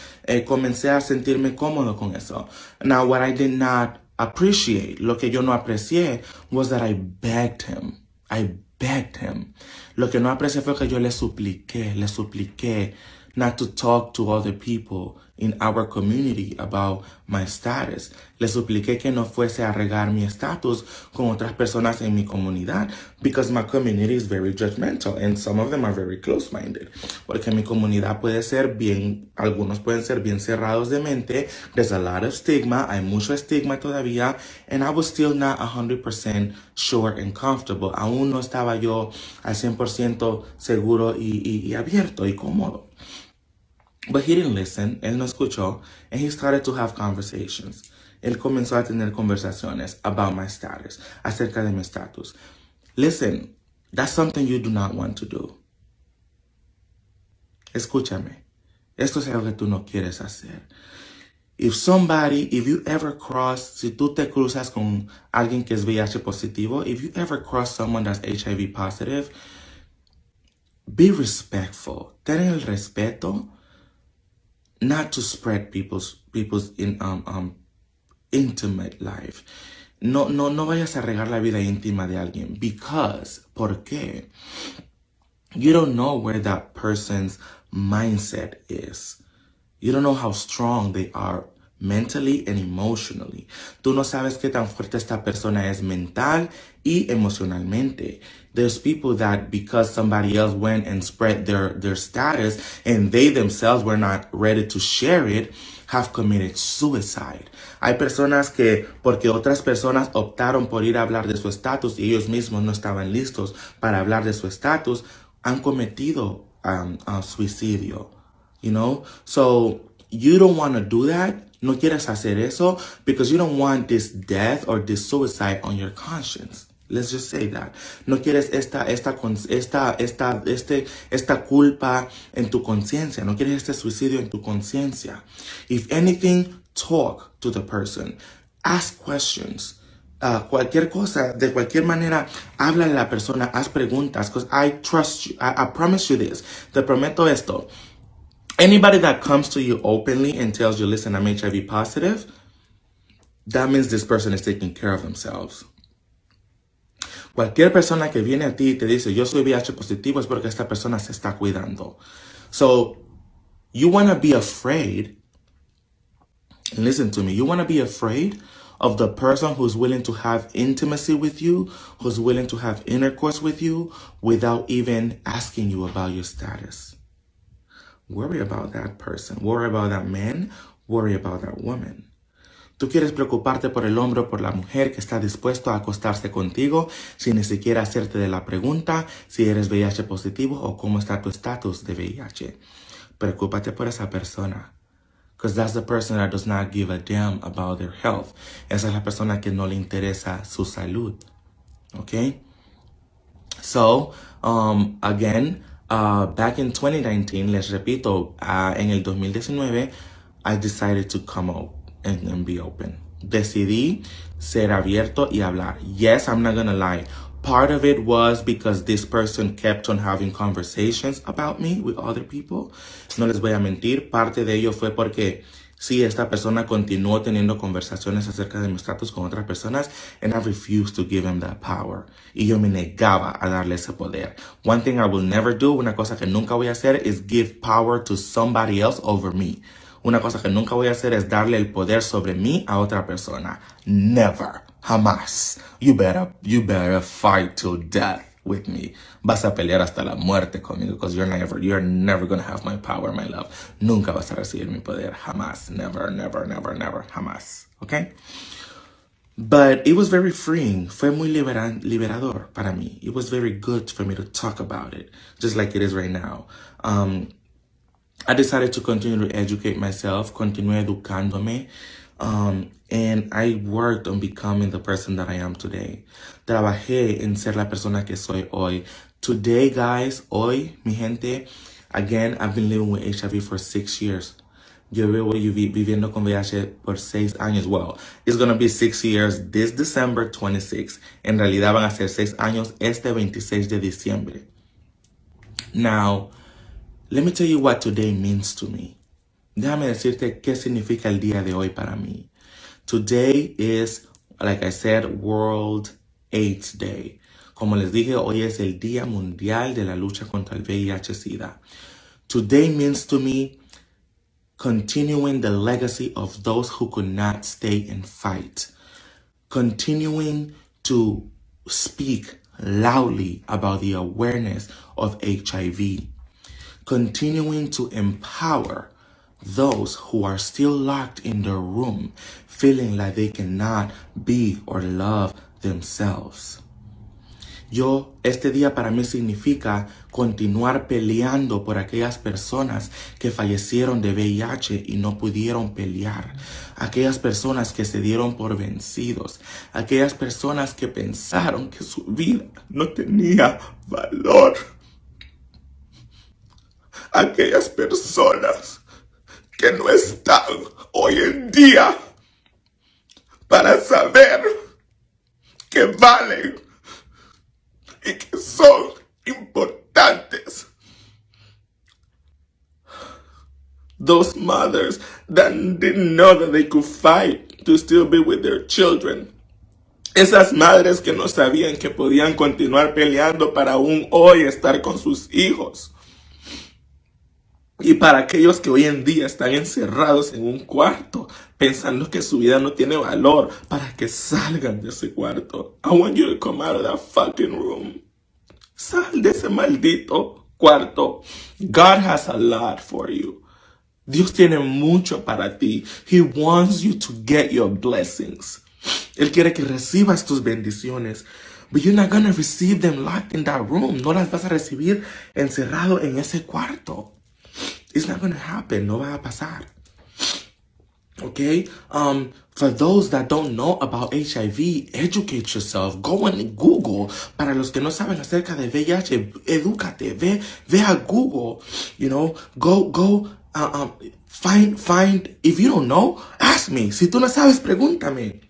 Comencé a sentirme cómodo con eso. Now, what I did not appreciate, lo que yo no aprecié, was that I begged him. Lo que no aprecié fue que yo le supliqué not to talk to other people in our community about my status. Le supliqué que no fuese a regar mi estatus con otras personas en mi comunidad, because my community is very judgmental and some of them are very close-minded. Porque mi comunidad algunos pueden ser bien cerrados de mente. There's a lot of stigma, hay mucho estigma todavía, and I was still not 100% sure and comfortable. Aún no estaba yo al 100% seguro y abierto y cómodo. But he didn't listen, él no escuchó, and he started to have conversations. él comenzó a tener conversaciones about my status, acerca de mi estatus. Listen, that's something you do not want to do. Escúchame, esto es algo que tú no quieres hacer. If you ever cross, si tú te cruzas con alguien que es VIH positivo, if you ever cross someone that's HIV positive, be respectful. Ten el respeto, not to spread people's intimate life. No vayas a regar la vida íntima de alguien. ¿Por qué? You don't know where that person's mindset is. You don't know how strong they are mentally and emotionally. Tú no sabes qué tan fuerte esta persona es mental y emocionalmente. There's people that because somebody else went and spread their status and they themselves were not ready to share it, have committed suicide. Hay personas que, porque otras personas optaron por ir a hablar de su estatus y ellos mismos no estaban listos para hablar de su estatus, han cometido suicidio. You know? So, you don't want to do that. No quieres hacer eso because you don't want this death or this suicide on your conscience. Let's just say that. No quieres esta culpa en tu conciencia. No quieres este suicidio en tu conciencia. If anything, talk to the person. Ask questions. Cualquier cosa, de cualquier manera, habla a la persona, haz preguntas. Because I trust you. I promise you this. Te prometo esto. Anybody that comes to you openly and tells you, listen, I'm HIV positive, that means this person is taking care of themselves. Cualquier persona que viene a ti y te dice, yo soy VIH positivo, es porque esta persona se está cuidando. So, you want to be afraid, and listen to me, you want to be afraid of the person who's willing to have intimacy with you, who's willing to have intercourse with you, without even asking you about your status. Worry about that person. Worry about that man. Worry about that woman. Tú quieres preocuparte por el hombre o por la mujer que está dispuesto a acostarse contigo sin ni siquiera hacerte de la pregunta si eres VIH positivo o cómo está tu estatus de VIH. Preocúpate por esa persona. Because that's the person that does not give a damn about their health. Esa es la persona que no le interesa su salud. Okay? So, again, back in 2019, les repito, en el 2019, I decided to come out and be open. Decidí ser abierto y hablar. Yes, I'm not gonna lie. Part of it was because this person kept on having conversations about me with other people. No les voy a mentir. Parte de ello fue porque sí, esta persona continuó teniendo conversaciones acerca de mi estatus con otras personas, and I refused to give him that power. Y yo me negaba a darle ese poder. One thing I will never do, una cosa que nunca voy a hacer, is give power to somebody else over me. Una cosa que nunca voy a hacer es darle el poder sobre mí a otra persona. Never. Jamás. You better fight till death with me. Vas a pelear hasta la muerte conmigo because you're never gonna have my power, my love. Nunca vas a recibir mi poder. Jamás. Never, never, never, never. Jamás. Okay? But it was very freeing. Fue muy liberador para mí. It was very good for me to talk about it, just like it is right now. I decided to continue to educate myself, continué educándome, and I worked on becoming the person that I am today. Trabajé en ser la persona que soy hoy. Today, guys, hoy, mi gente, again, I've been living with HIV for 6 years. Yo vivo viviendo con VIH por 6 años. Well, it's going to be 6 years this December 26. En realidad van a ser 6 años este 26 de diciembre. Now, let me tell you what today means to me. Déjame decirte qué significa el día de hoy para mí. Today is, like I said, World AIDS Day. Como les dije, hoy es el Día Mundial de la Lucha contra el VIH-Sida. Today means to me continuing the legacy of those who could not stay and fight. Continuing to speak loudly about the awareness of HIV. Continuing to empower those who are still locked in their room, feeling like they cannot be or love themselves. Este día para mí significa continuar peleando por aquellas personas que fallecieron de VIH y no pudieron pelear. Aquellas personas que se dieron por vencidos. Aquellas personas que pensaron que su vida no tenía valor. Aquellas personas que no están hoy en día para saber que valen y que son importantes. Those mothers that didn't know that they could fight to still be with their children. Esas madres que no sabían que podían continuar peleando para aún hoy estar con sus hijos. Y para aquellos que hoy en día están encerrados en un cuarto pensando que su vida no tiene valor, para que salgan de ese cuarto. I want you to come out of that fucking room. Sal de ese maldito cuarto. God has a lot for you. Dios tiene mucho para ti. He wants you to get your blessings. Él quiere que recibas tus bendiciones. But you're not gonna receive them locked in that room. No las vas a recibir encerrado en ese cuarto. It's not gonna happen. No va a pasar. Okay? For those that don't know about HIV, educate yourself. Go on Google. Para los que no saben acerca de VIH, edúcate. Ve a Google. You know, go. Find. If you don't know, ask me. Si tú no sabes, pregúntame.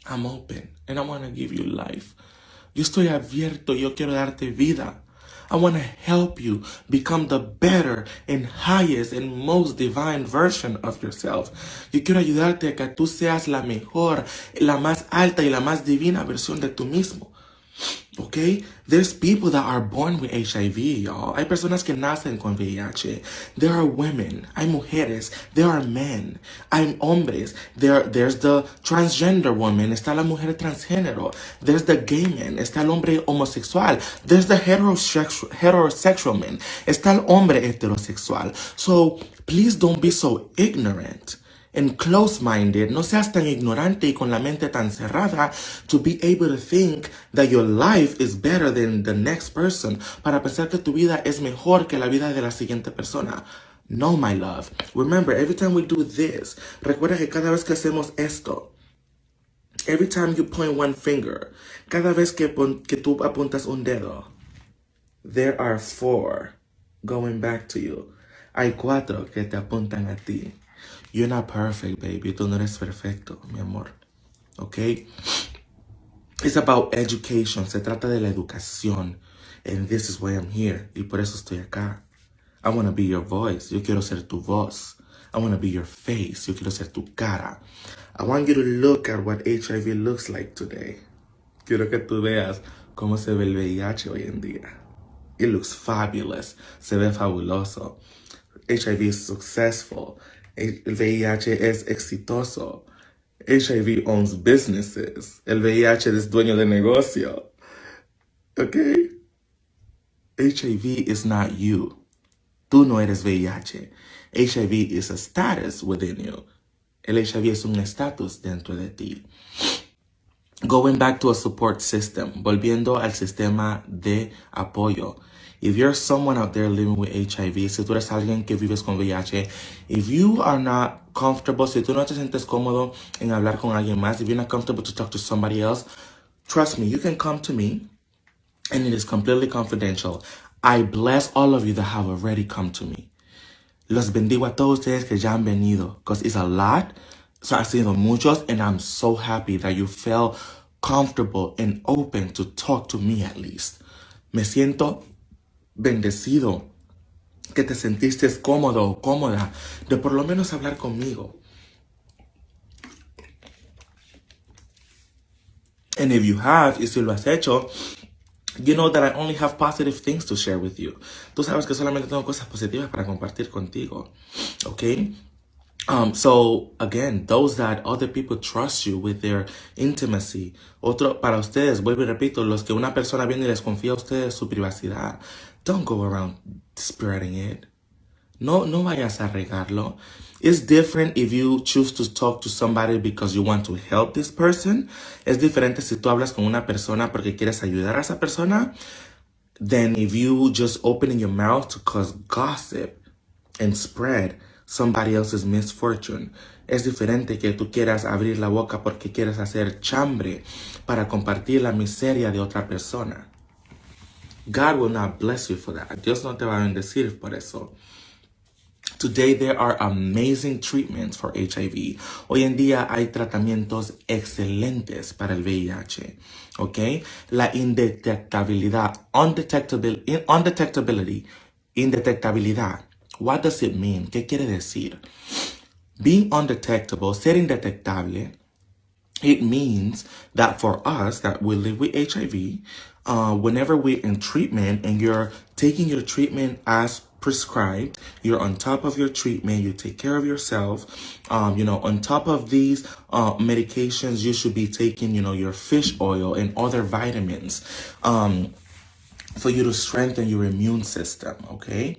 I'm open and I want to give you life. Yo estoy abierto. Yo quiero darte vida. I want to help you become the better and highest and most divine version of yourself. Yo quiero ayudarte a que tú seas la mejor, la más alta y la más divina versión de tú mismo. Okay? There's people that are born with HIV, y'all. Hay personas que nacen con VIH. There are women. Hay mujeres. There are men. Hay hombres. There's the transgender woman. Está la mujer transgénero. There's the gay man. Está el hombre homosexual. There's the heterosexual man. Está el hombre heterosexual. So, please don't be so ignorant and close-minded. No seas tan ignorante y con la mente tan cerrada to be able to think that your life is better than the next person, para pensar que tu vida es mejor que la vida de la siguiente persona. No, my love. Remember, every time we do this, recuerda que cada vez que hacemos esto, every time you point one finger, cada vez que tú apuntas un dedo, there are 4 going back to you. Hay 4 que te apuntan a ti. You're not perfect, baby. Tú no eres perfecto, mi amor. Okay? It's about education. Se trata de la educación. And this is why I'm here. Y por eso estoy acá. I want to be your voice. Yo quiero ser tu voz. I want to be your face. Yo quiero ser tu cara. I want you to look at what HIV looks like today. Quiero que tú veas cómo se ve el VIH hoy en día. It looks fabulous. Se ve fabuloso. HIV is successful. El VIH es exitoso. HIV owns businesses. El VIH es dueño de negocio. Okay? HIV is not you. Tú no eres VIH. HIV is a status within you. El HIV es un estatus dentro de ti. Going back to a support system. Volviendo al sistema de apoyo. If you're someone out there living with HIV, si tú eres alguien que vives con VIH, if you are not comfortable, si tú no te sientes cómodo en hablar con alguien más, if you're not comfortable to talk to somebody else, trust me, you can come to me, and it is completely confidential. I bless all of you that have already come to me. Los bendigo a todos ustedes que ya han venido, because it's a lot, so ha sido muchos, and I'm so happy that you felt comfortable and open to talk to me at least. Me siento bendecido que te sentiste cómodo o cómoda de por lo menos hablar conmigo. And if you have, y si lo has hecho, you know that I only have positive things to share with you. Tú sabes que solamente tengo cosas positivas para compartir contigo. Okay? So, again, those that other people trust you with their intimacy. Para ustedes, vuelvo y repito, los que una persona viene y les confía a ustedes su privacidad. Don't go around spreading it. No vayas a regarlo. It's different if you choose to talk to somebody because you want to help this person. Es diferente si tú hablas con una persona porque quieres ayudar a esa persona than if you just open your mouth to cause gossip and spread somebody else's misfortune. Es diferente que tú quieras abrir la boca porque quieres hacer chambre para compartir la miseria de otra persona. God will not bless you for that. Dios no te va a bendecir por eso. Today there are amazing treatments for HIV. Hoy en día hay tratamientos excelentes para el VIH. ¿Ok? La indetectabilidad, indetectabilidad. What does it mean? ¿Qué quiere decir? Being undetectable, ser indetectable, it means that for us that we live with HIV, whenever we're in treatment and you're taking your treatment as prescribed, you're on top of your treatment, you take care of yourself, on top of these medications, you should be taking, your fish oil and other vitamins for you to strengthen your immune system, okay?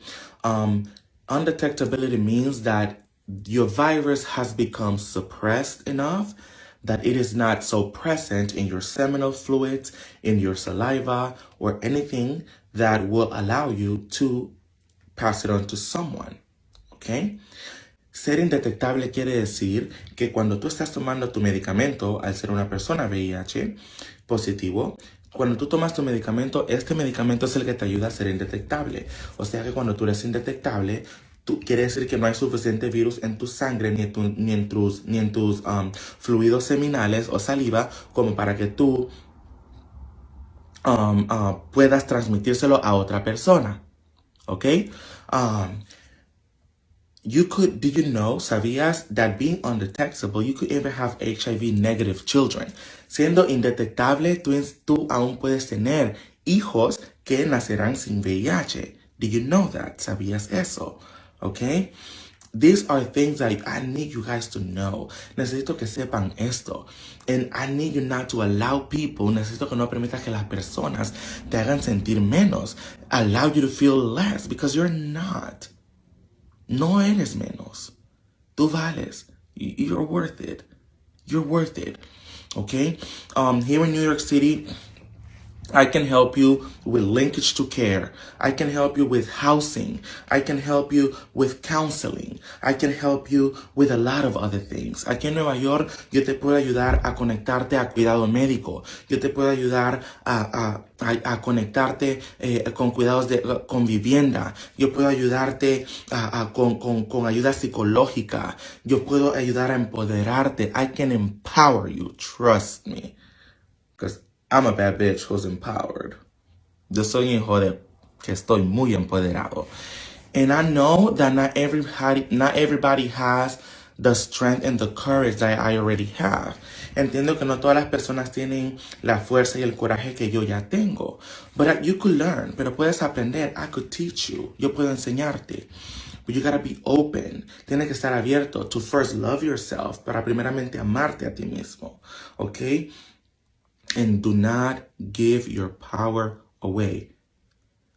Undetectability means that your virus has become suppressed enough that it is not so present in your seminal fluids, in your saliva, or anything that will allow you to pass it on to someone, ¿ok? Ser indetectable quiere decir que cuando tú estás tomando tu medicamento, al ser una persona VIH positivo, cuando tú tomas tu medicamento, este medicamento es el que te ayuda a ser indetectable. O sea que cuando tú eres indetectable, quiere decir que no hay suficiente virus en tu sangre ni en tus fluidos seminales o saliva como para que tú puedas transmitírselo a otra persona. ¿Ok? Did you know, sabías that being undetectable, you could even have HIV negative children. Siendo indetectable, tú aún puedes tener hijos que nacerán sin VIH. Did you know that? ¿Sabías eso? Okay? These are things that I need you guys to know. Necesito que sepan esto. And I need you not to allow people, necesito que no permitas que las personas te hagan sentir menos. Allow you to feel less because you're not. No eres menos. Tú vales. You're worth it. You're worth it. Okay? Here in New York City, I can help you with linkage to care. I can help you with housing. I can help you with counseling. I can help you with a lot of other things. Aquí en Nueva York, yo te puedo ayudar a conectarte a cuidado médico. Yo te puedo ayudar a conectarte con cuidados con vivienda. Yo puedo ayudarte con ayuda psicológica. Yo puedo ayudar a empoderarte. I can empower you. Trust me. Because I'm a bad bitch who's empowered. Yo soy un hijo de que estoy muy empoderado. And I know that not everybody has the strength and the courage that I already have. Entiendo que no todas las personas tienen la fuerza y el coraje que yo ya tengo. But you could learn. Pero puedes aprender. I could teach you. Yo puedo enseñarte. But you gotta be open. Tienes que estar abierto to first love yourself. Para primeramente amarte a ti mismo. Okay? And do not give your power away.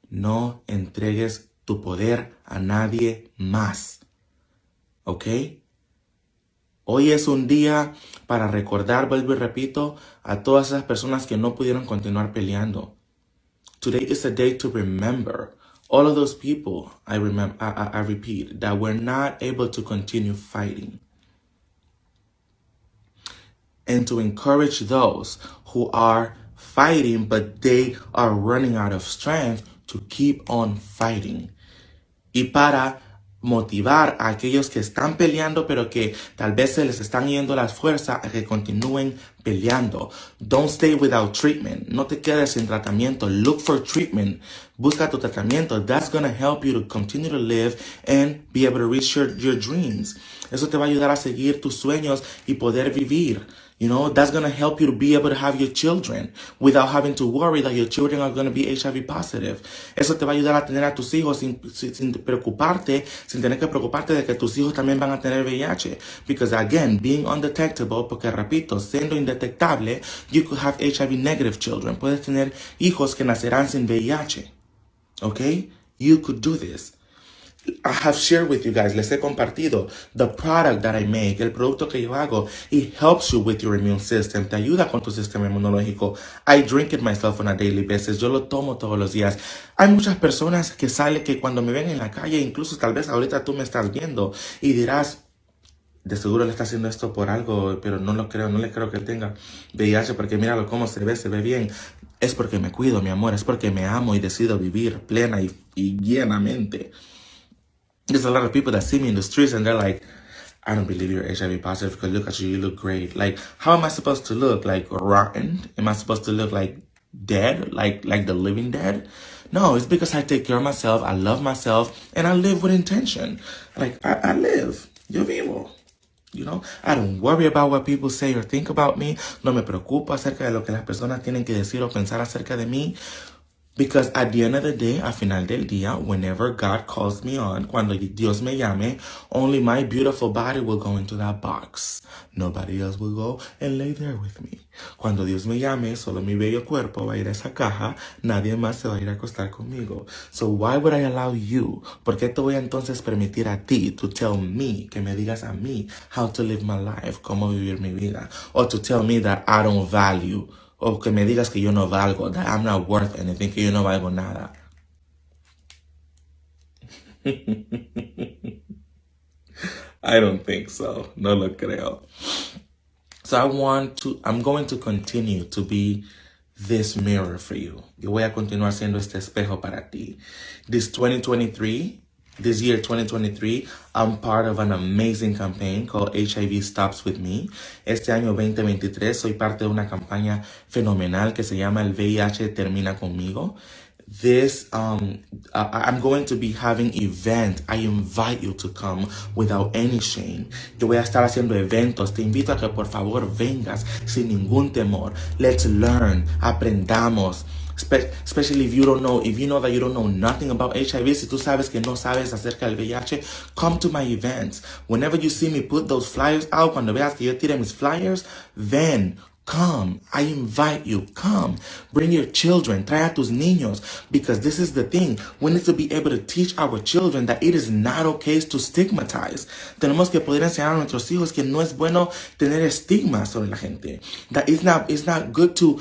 No entregues tu poder a nadie más. ¿Ok? Hoy es un día para recordar, vuelvo y repito, a todas esas personas que no pudieron continuar peleando. Today is a day to remember all of those people, I repeat, that were not able to continue fighting. And to encourage those who are fighting, but they are running out of strength to keep on fighting. Y para motivar a aquellos que están peleando, pero que tal vez se les están yendo las fuerzas a que continúen peleando. Don't stay without treatment. No te quedes sin tratamiento. Look for treatment. Busca tu tratamiento. That's going to help you to continue to live and be able to reach your dreams. Eso te va a ayudar a seguir tus sueños y poder vivir. You know, that's going to help you to be able to have your children without having to worry that your children are going to be HIV positive. Eso te va a ayudar a tener a tus hijos sin preocuparte, sin tener que preocuparte de que tus hijos también van a tener VIH. Because again, being undetectable, porque repito, siendo indetectable, you could have HIV negative children. Puedes tener hijos que nacerán sin VIH. Okay? You could do this. I have shared with you guys, les he compartido, the product that I make, el producto que yo hago, it helps you with your immune system, te ayuda con tu sistema inmunológico. I drink it myself on a daily basis, yo lo tomo todos los días. Hay muchas personas que salen que cuando me ven en la calle, incluso tal vez ahorita tú me estás viendo y dirás, de seguro le está haciendo esto por algo, pero no lo creo, no le creo que él tenga VIH porque míralo cómo se ve bien. Es porque me cuido, mi amor, es porque me amo y decido vivir plena y llenamente. There's a lot of people that see me in the streets and they're like, I don't believe you're HIV positive because look at you, you look great. Like, how am I supposed to look? Like rotten? Am I supposed to look like dead? Like the living dead? No, it's because I take care of myself, I love myself, and I live with intention. Like, I live. Yo vivo. You know, I don't worry about what people say or think about me. No me preocupo acerca de lo que las personas tienen que decir o pensar acerca de mí. Because at the end of the day, al final del día, whenever God calls me on, cuando Dios me llame, only my beautiful body will go into that box. Nobody else will go and lay there with me. Cuando Dios me llame, solo mi bello cuerpo va a ir a esa caja, nadie más se va a ir a acostar conmigo. So why would I allow you? ¿Por qué te voy a entonces permitir a ti to tell me, que me digas a mí, how to live my life, cómo vivir mi vida? Or to tell me that I don't value, o que me digas que yo no valgo, that I'm not worth anything, que yo no valgo nada. I don't think so. No lo creo. So I'm going to continue to be this mirror for you. Yo voy a continuar siendo este espejo para ti. This year 2023, I'm part of an amazing campaign called HIV Stops With Me. Este año 2023 soy parte de una campaña fenomenal que se llama El VIH Termina Conmigo. I'm going to be having event. I invite you to come without any shame. Yo voy a estar haciendo eventos. Te invito a que por favor vengas sin ningún temor. Let's learn. Aprendamos. Especially if you know that you don't know nothing about HIV, si tú sabes que no sabes acerca del VIH, come to my events. Whenever you see me put those flyers out, cuando veas que yo tire mis flyers, then come. I invite you. Come. Bring your children. Trae a tus niños. Because this is the thing. We need to be able to teach our children that it is not okay to stigmatize. Tenemos que poder enseñar a nuestros hijos que no es bueno tener estigma sobre la gente. That it's not good to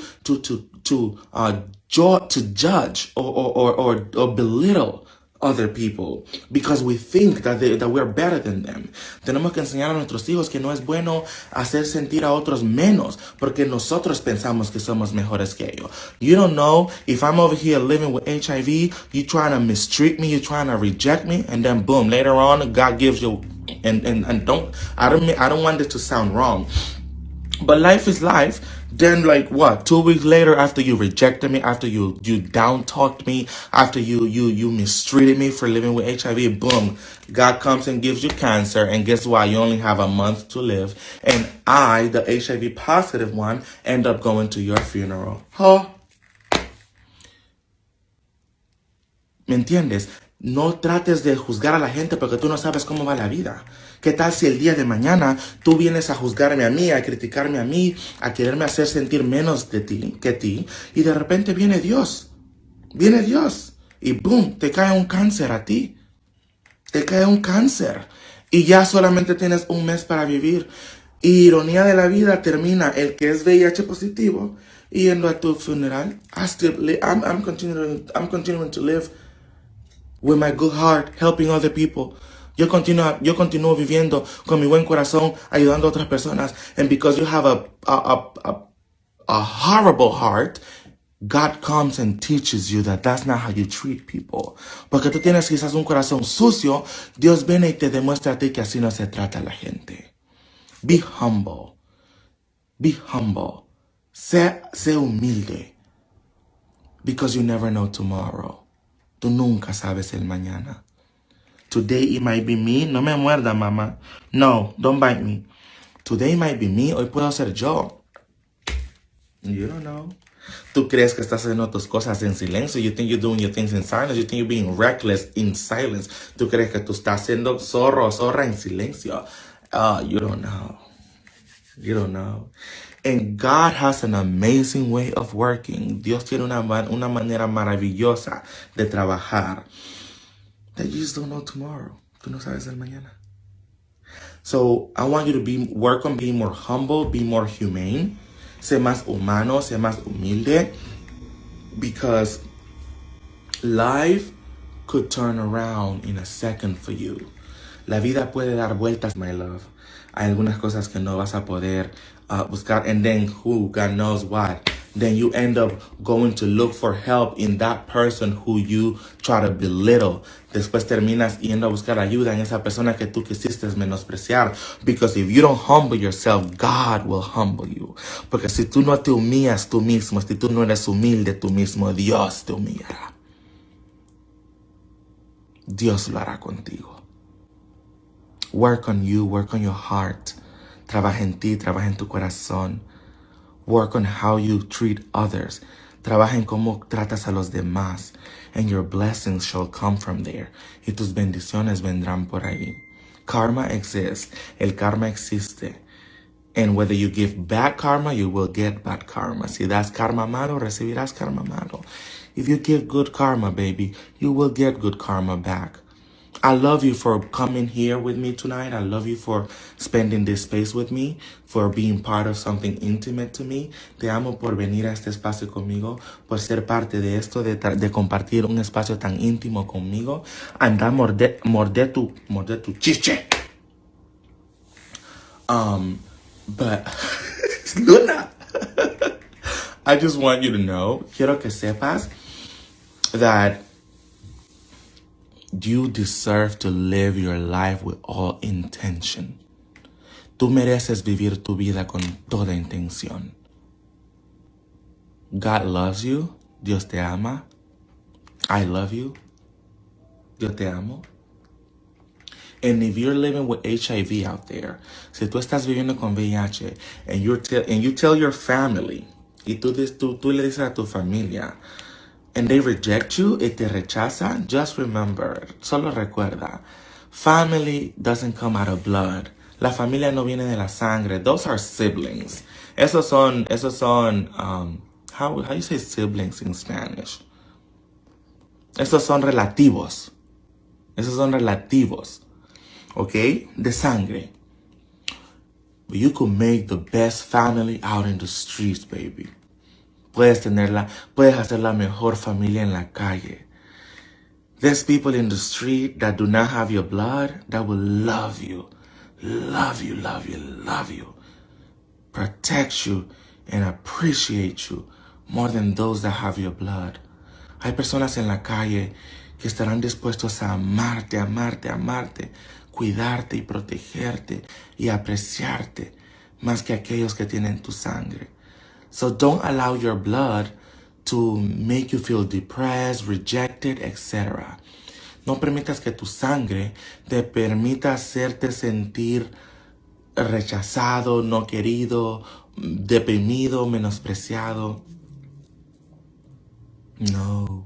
judge or belittle other people because we think that we're better than them. Tenemos que enseñar a nuestros hijos que no es bueno hacer sentir a otros menos porque nosotros pensamos que somos mejores que ellos. You don't know if I'm over here living with HIV, you trying to mistreat me, you trying to reject me, and then boom, later on God gives you and I don't want it to sound wrong. But life is life. Then like what? 2 weeks later, after you rejected me, after you down talked me, after you mistreated me for living with HIV, boom, God comes and gives you cancer, and guess what? You only have a month to live. And I, the HIV positive one, end up going to your funeral. Huh? ¿Me entiendes? No trates de juzgar a la gente porque tú no sabes cómo va la vida. ¿Qué tal si el día de mañana tú vienes a juzgarme a mí, a criticarme a mí, a quererme hacer sentir menos de ti que ti, y de repente viene Dios y boom, te cae un cáncer a ti. Te cae un cáncer y ya solamente tienes un mes para vivir. Y ironía de la vida, termina el que es VIH positivo y yendo a tu funeral. I'm continuing to live with my good heart, helping other people. Yo continúo viviendo con mi buen corazón, ayudando a otras personas. And because you have a horrible heart, God comes and teaches you that that's not how you treat people. Porque tú tienes quizás un corazón sucio, Dios viene y te demuestra a ti que así no se trata a la gente. Be humble. Be humble. Sé humilde. Because you never know tomorrow. Tú nunca sabes el mañana. Today it might be me. No me muerda, mamá. No, don't bite me. Today might be me. Hoy puedo ser yo. You don't know. Tú crees que estás haciendo tus cosas en silencio. You think you're doing your things in silence. You think you're being reckless in silence. Tú crees que tú estás haciendo zorro o zorra en silencio. You don't know. You don't know. And God has an amazing way of working. Dios tiene una manera maravillosa de trabajar. that you just don't know tomorrow. Tú no sabes el mañana. So I want you to work on being more humble, be more humane. Sé más humano, sé más humilde. Because life could turn around in a second for you. La vida puede dar vueltas, my love. Hay algunas cosas que no vas a poder buscar. And then who, God knows what. Then you end up going to look for help in that person who you try to belittle. Después terminas yendo a buscar ayuda en esa persona que tú quisiste menospreciar. Because if you don't humble yourself, God will humble you. Porque si tú no te humillas tú mismo, si tú no eres humilde tú mismo, Dios te humillará. Dios lo hará contigo. Work on you, work on your heart. Trabaja en ti, trabaja en tu corazón. Work on how you treat others. Trabaja en cómo tratas a los demás. And your blessings shall come from there. Y tus bendiciones vendrán por ahí. Karma exists. El karma existe. And whether you give bad karma, you will get bad karma. Si das karma malo, recibirás karma malo. If you give good karma, baby, you will get good karma back. I love you for coming here with me tonight. I love you for spending this space with me, for being part of something intimate to me. Te amo por venir a este espacio conmigo, por ser parte de esto, de compartir un espacio tan íntimo conmigo. Anda, morde tu chiche. But, Luna, I just want you to know, quiero que sepas that you deserve to live your life with all intention. Tú mereces vivir tu vida con toda intención. God loves you. Dios te ama. I love you. Yo te amo. And if you're living with HIV out there, si tú estás viviendo con VIH and you tell your family, y tú le dices a tu familia, and they reject you, y te rechazan, just remember, solo recuerda, family doesn't come out of blood. La familia no viene de la sangre. Those are siblings. Esos son, how you say siblings in Spanish? Esos son relativos. Esos son relativos. Okay? De sangre. But you could make the best family out in the streets, baby. Puedes hacer la mejor familia en la calle. There's people in the street that do not have your blood that will love you. Love you, love you, love you. Protect you and appreciate you more than those that have your blood. Hay personas en la calle que estarán dispuestos a amarte, amarte, amarte, cuidarte y protegerte y apreciarte más que aquellos que tienen tu sangre. So don't allow your blood to make you feel depressed, rejected, etc. No permitas que tu sangre te permita hacerte sentir rechazado, no querido, deprimido, menospreciado. No.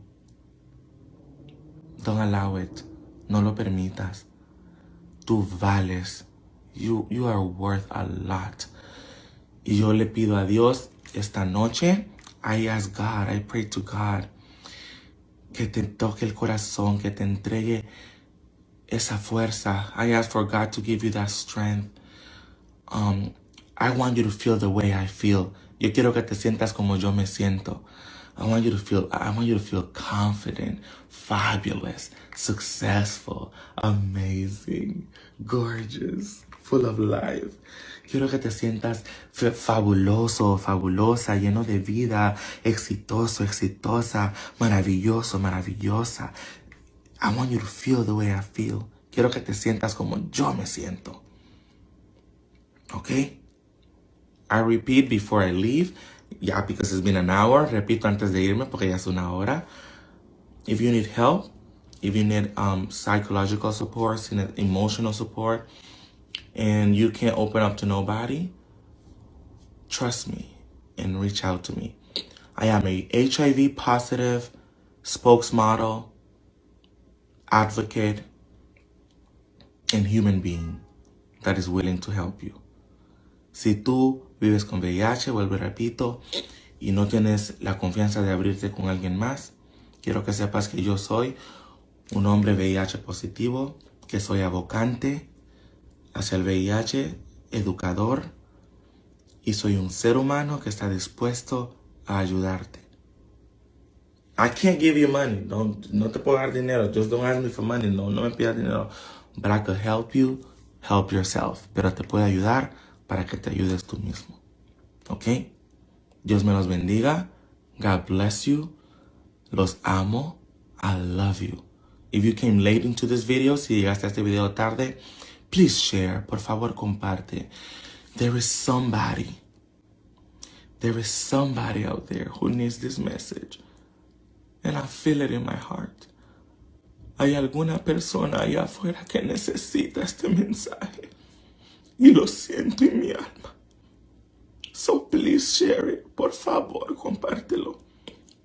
Don't allow it. No lo permitas. Tú vales. You are worth a lot. Y yo le pido a Dios esta noche, I ask God, I pray to God, que te toque el corazón, que te entregue esa fuerza. I ask for God to give you that strength. I want you to feel the way I feel. Yo quiero que te sientas como yo me siento. I want you to feel confident, fabulous, successful, amazing, gorgeous, full of life. Quiero que te sientas fabuloso, fabulosa, lleno de vida, exitoso, exitosa, maravilloso, maravillosa. I want you to feel the way I feel. Quiero que te sientas como yo me siento. Okay? I repeat before I leave. Yeah, because it's been an hour. Repito antes de irme porque ya es una hora. If you need help, if you need psychological support, emotional support, and you can't open up to nobody, trust me and reach out to me. I am a HIV positive spokesmodel, advocate, and human being that is willing to help you. Si tú vives con VIH, vuelvo y repito, y no tienes la confianza de abrirte con alguien más, quiero que sepas que yo soy un hombre VIH positivo, que soy abocante hacia el VIH, educador, y soy un ser humano que está dispuesto a ayudarte. I can't give you money. No te puedo dar dinero. Just don't ask me for money. No me pidas dinero. But I could help you, help yourself. Pero te puedo ayudar para que te ayudes tú mismo. ¿Ok? Dios me los bendiga. God bless you. Los amo. I love you. If you came late into this video, si llegaste a este video tarde, please share. Por favor, comparte. There is somebody out there who needs this message. And I feel it in my heart. Hay alguna persona allá afuera que necesita este mensaje. Y lo siento en mi alma. So please share it. Por favor, compártelo.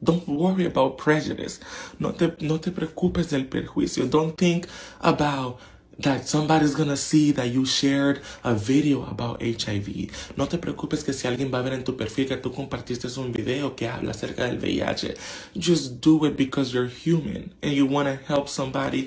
Don't worry about prejudice. No te preocupes del perjuicio. Don't think about that somebody's gonna see that you shared a video about HIV. No te preocupes que si alguien va a ver en tu perfil que tú compartiste un video que habla acerca del VIH. Just do it because you're human and you want to help somebody.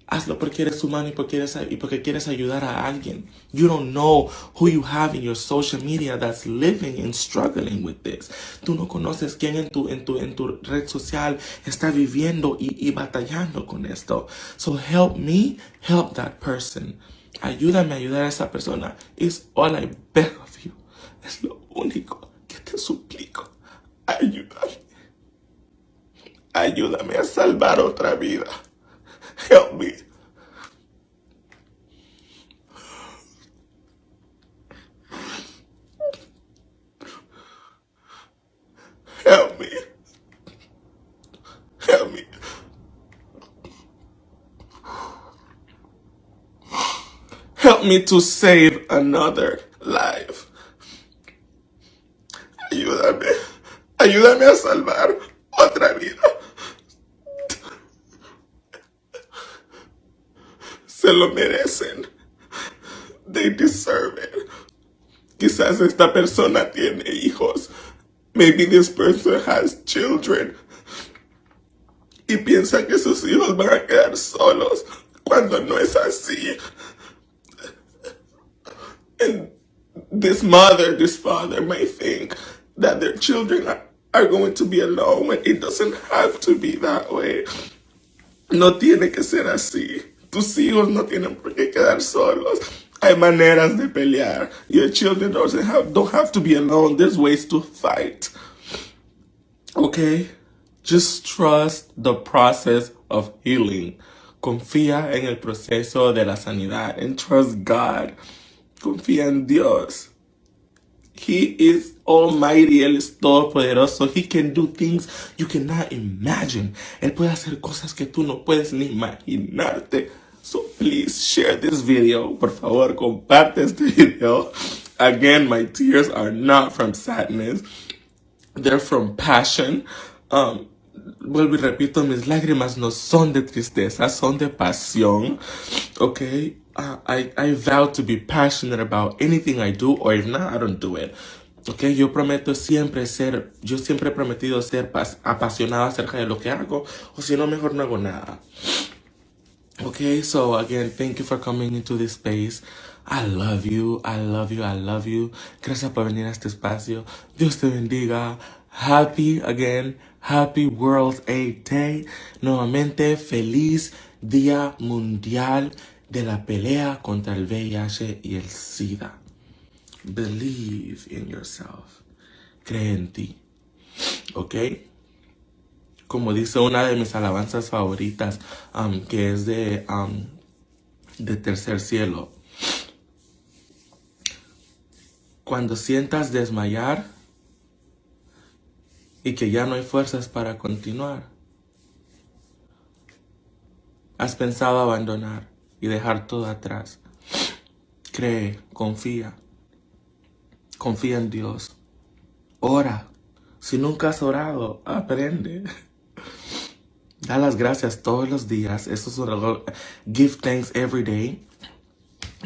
Hazlo porque eres humano y porque quieres ayudar a alguien. You don't know who you have in your social media that's living and struggling with this. Tú no conoces quién en tu red social está viviendo y batallando con esto. So help me, help that person. Ayúdame a ayudar a esa persona. It's all I beg of you. Es lo único que te suplico. Ayúdame. Ayúdame a salvar otra vida. Help me. Help me. Help me. Help me to save another life. Ayúdame. Ayúdame a salvar otra vida. Se lo merecen. They deserve it. Quizás esta persona tiene hijos. Maybe this person has children. Y piensa que sus hijos van a quedar solos cuando no es así. And this mother, this father may think that their children are going to be alone when it doesn't have to be that way. No tiene que ser así. Tus hijos no tienen por qué quedar solos. Hay maneras de pelear. Your children don't have to be alone. There's ways to fight. Okay? Just trust the process of healing. Confía en el proceso de la sanidad. And trust God. Confía en Dios. He is almighty. Él es todopoderoso. He can do things you cannot imagine. Él puede hacer cosas que tú no puedes ni imaginarte. So please share this video. Por favor, comparte este video. Again, my tears are not from sadness. They're from passion. Vuelvo y repito, mis lágrimas no son de tristeza, son de pasión. Okay? I vow to be passionate about anything I do, or if not, I don't do it. Okay? Yo siempre he prometido ser apasionado acerca de lo que hago, o si no, mejor no hago nada. Okay, so again, thank you for coming into this space. I love you, I love you, I love you. Gracias por venir a este espacio. Dios te bendiga. Happy World AIDS Day. Nuevamente, feliz Día Mundial de la pelea contra el VIH y el SIDA. Believe in yourself. Cree en ti. Okay? Como dice una de mis alabanzas favoritas, que es de Tercer Cielo. Cuando sientas desmayar y que ya no hay fuerzas para continuar, has pensado abandonar y dejar todo atrás. Cree, confía en Dios. Ora. Si nunca has orado, aprende. Da las gracias todos los días. Eso es algo. Give thanks every day.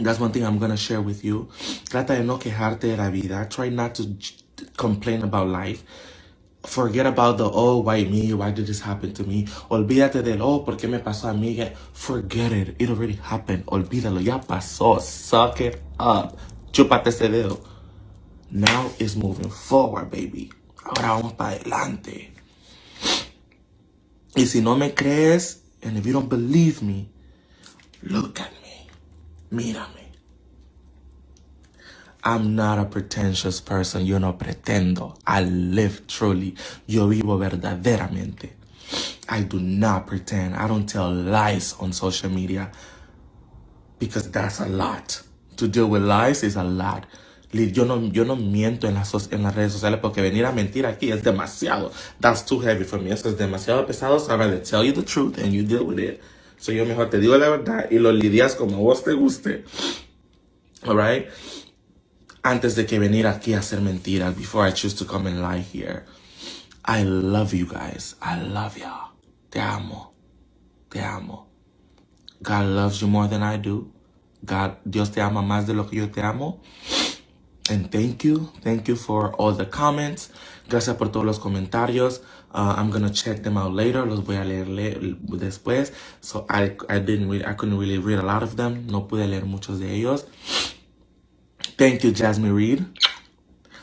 That's one thing I'm going to share with you. Trata de no quejarte de la vida. Try not to complain about life. Forget about the, oh, why me? Why did this happen to me? Olvídate del, oh, ¿por qué me pasó a mí? Forget it. It already happened. Olvídalo. Ya pasó. Suck it up. Chúpate ese dedo. Now it's moving forward, baby. Ahora vamos para adelante. Y si no me crees, and if you don't believe me, look at me. Mírame. I'm not a pretentious person. Yo no pretendo. I live truly. Yo vivo verdaderamente. I do not pretend. I don't tell lies on social media because that's a lot. To deal with lies is a lot. Yo no miento en las redes sociales porque venir a mentir aquí es demasiado. That's too heavy for me. Eso es demasiado pesado. So I'd rather tell you the truth and you deal with it. So yo mejor te digo la verdad y lo lidias como vos te guste. Alright? Antes de que venir aquí a hacer mentiras, before I choose to come and lie here. I love you guys. I love y'all. Te amo. Te amo. God loves you more than I do. Dios te ama más de lo que yo te amo. And thank you. Thank you for all the comments. Gracias por todos los comentarios. I'm going to check them out later. Los voy a leer después. So I couldn't really read a lot of them. No pude leer muchos de ellos. Thank you, Jasmine Reed.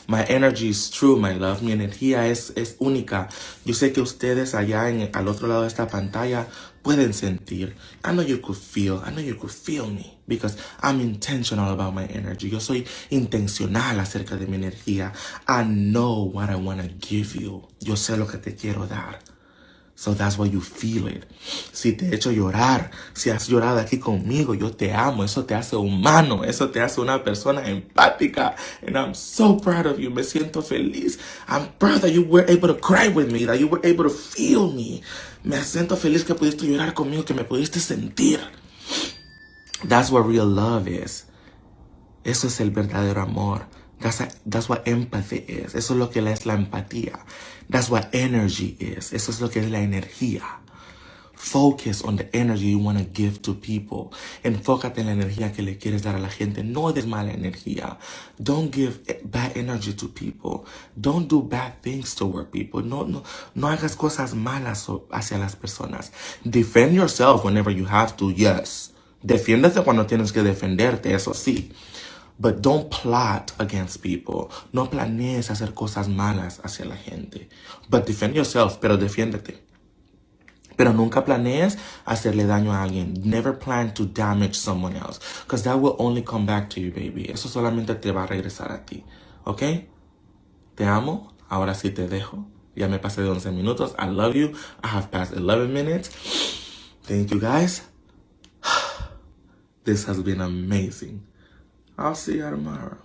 My energy is true, my love. Mi energía es única. Yo sé que ustedes allá al otro lado de esta pantalla pueden sentir. I know you could feel me because I'm intentional about my energy. Yo soy intencional acerca de mi energía. I know what I want to give you. Yo sé lo que te quiero dar. So that's why you feel it. Si te he hecho llorar, si has llorado aquí conmigo, yo te amo. Eso te hace humano. Eso te hace una persona empática. And I'm so proud of you. Me siento feliz. I'm proud that you were able to cry with me, that you were able to feel me. Me siento feliz que pudiste llorar conmigo, que me pudiste sentir. That's what real love is. Eso es el verdadero amor. That's what empathy is. Eso es lo que es la empatía. That's what energy is. Eso es lo que es la energía. Focus on the energy you want to give to people. Enfócate en la energía que le quieres dar a la gente. No des mala energía. Don't give bad energy to people. Don't do bad things toward people. No hagas cosas malas hacia las personas. Defend yourself whenever you have to, yes. Defiéndete cuando tienes que defenderte, eso sí. But don't plot against people. No planees hacer cosas malas hacia la gente. But defend yourself, pero defiéndete. Pero nunca planees hacerle daño a alguien. Never plan to damage someone else. Because that will only come back to you, baby. Eso solamente te va a regresar a ti. ¿Ok? Te amo. Ahora sí te dejo. Ya me pasé de 11 minutos. I love you. I have passed 11 minutes. Thank you, guys. This has been amazing. I'll see you tomorrow.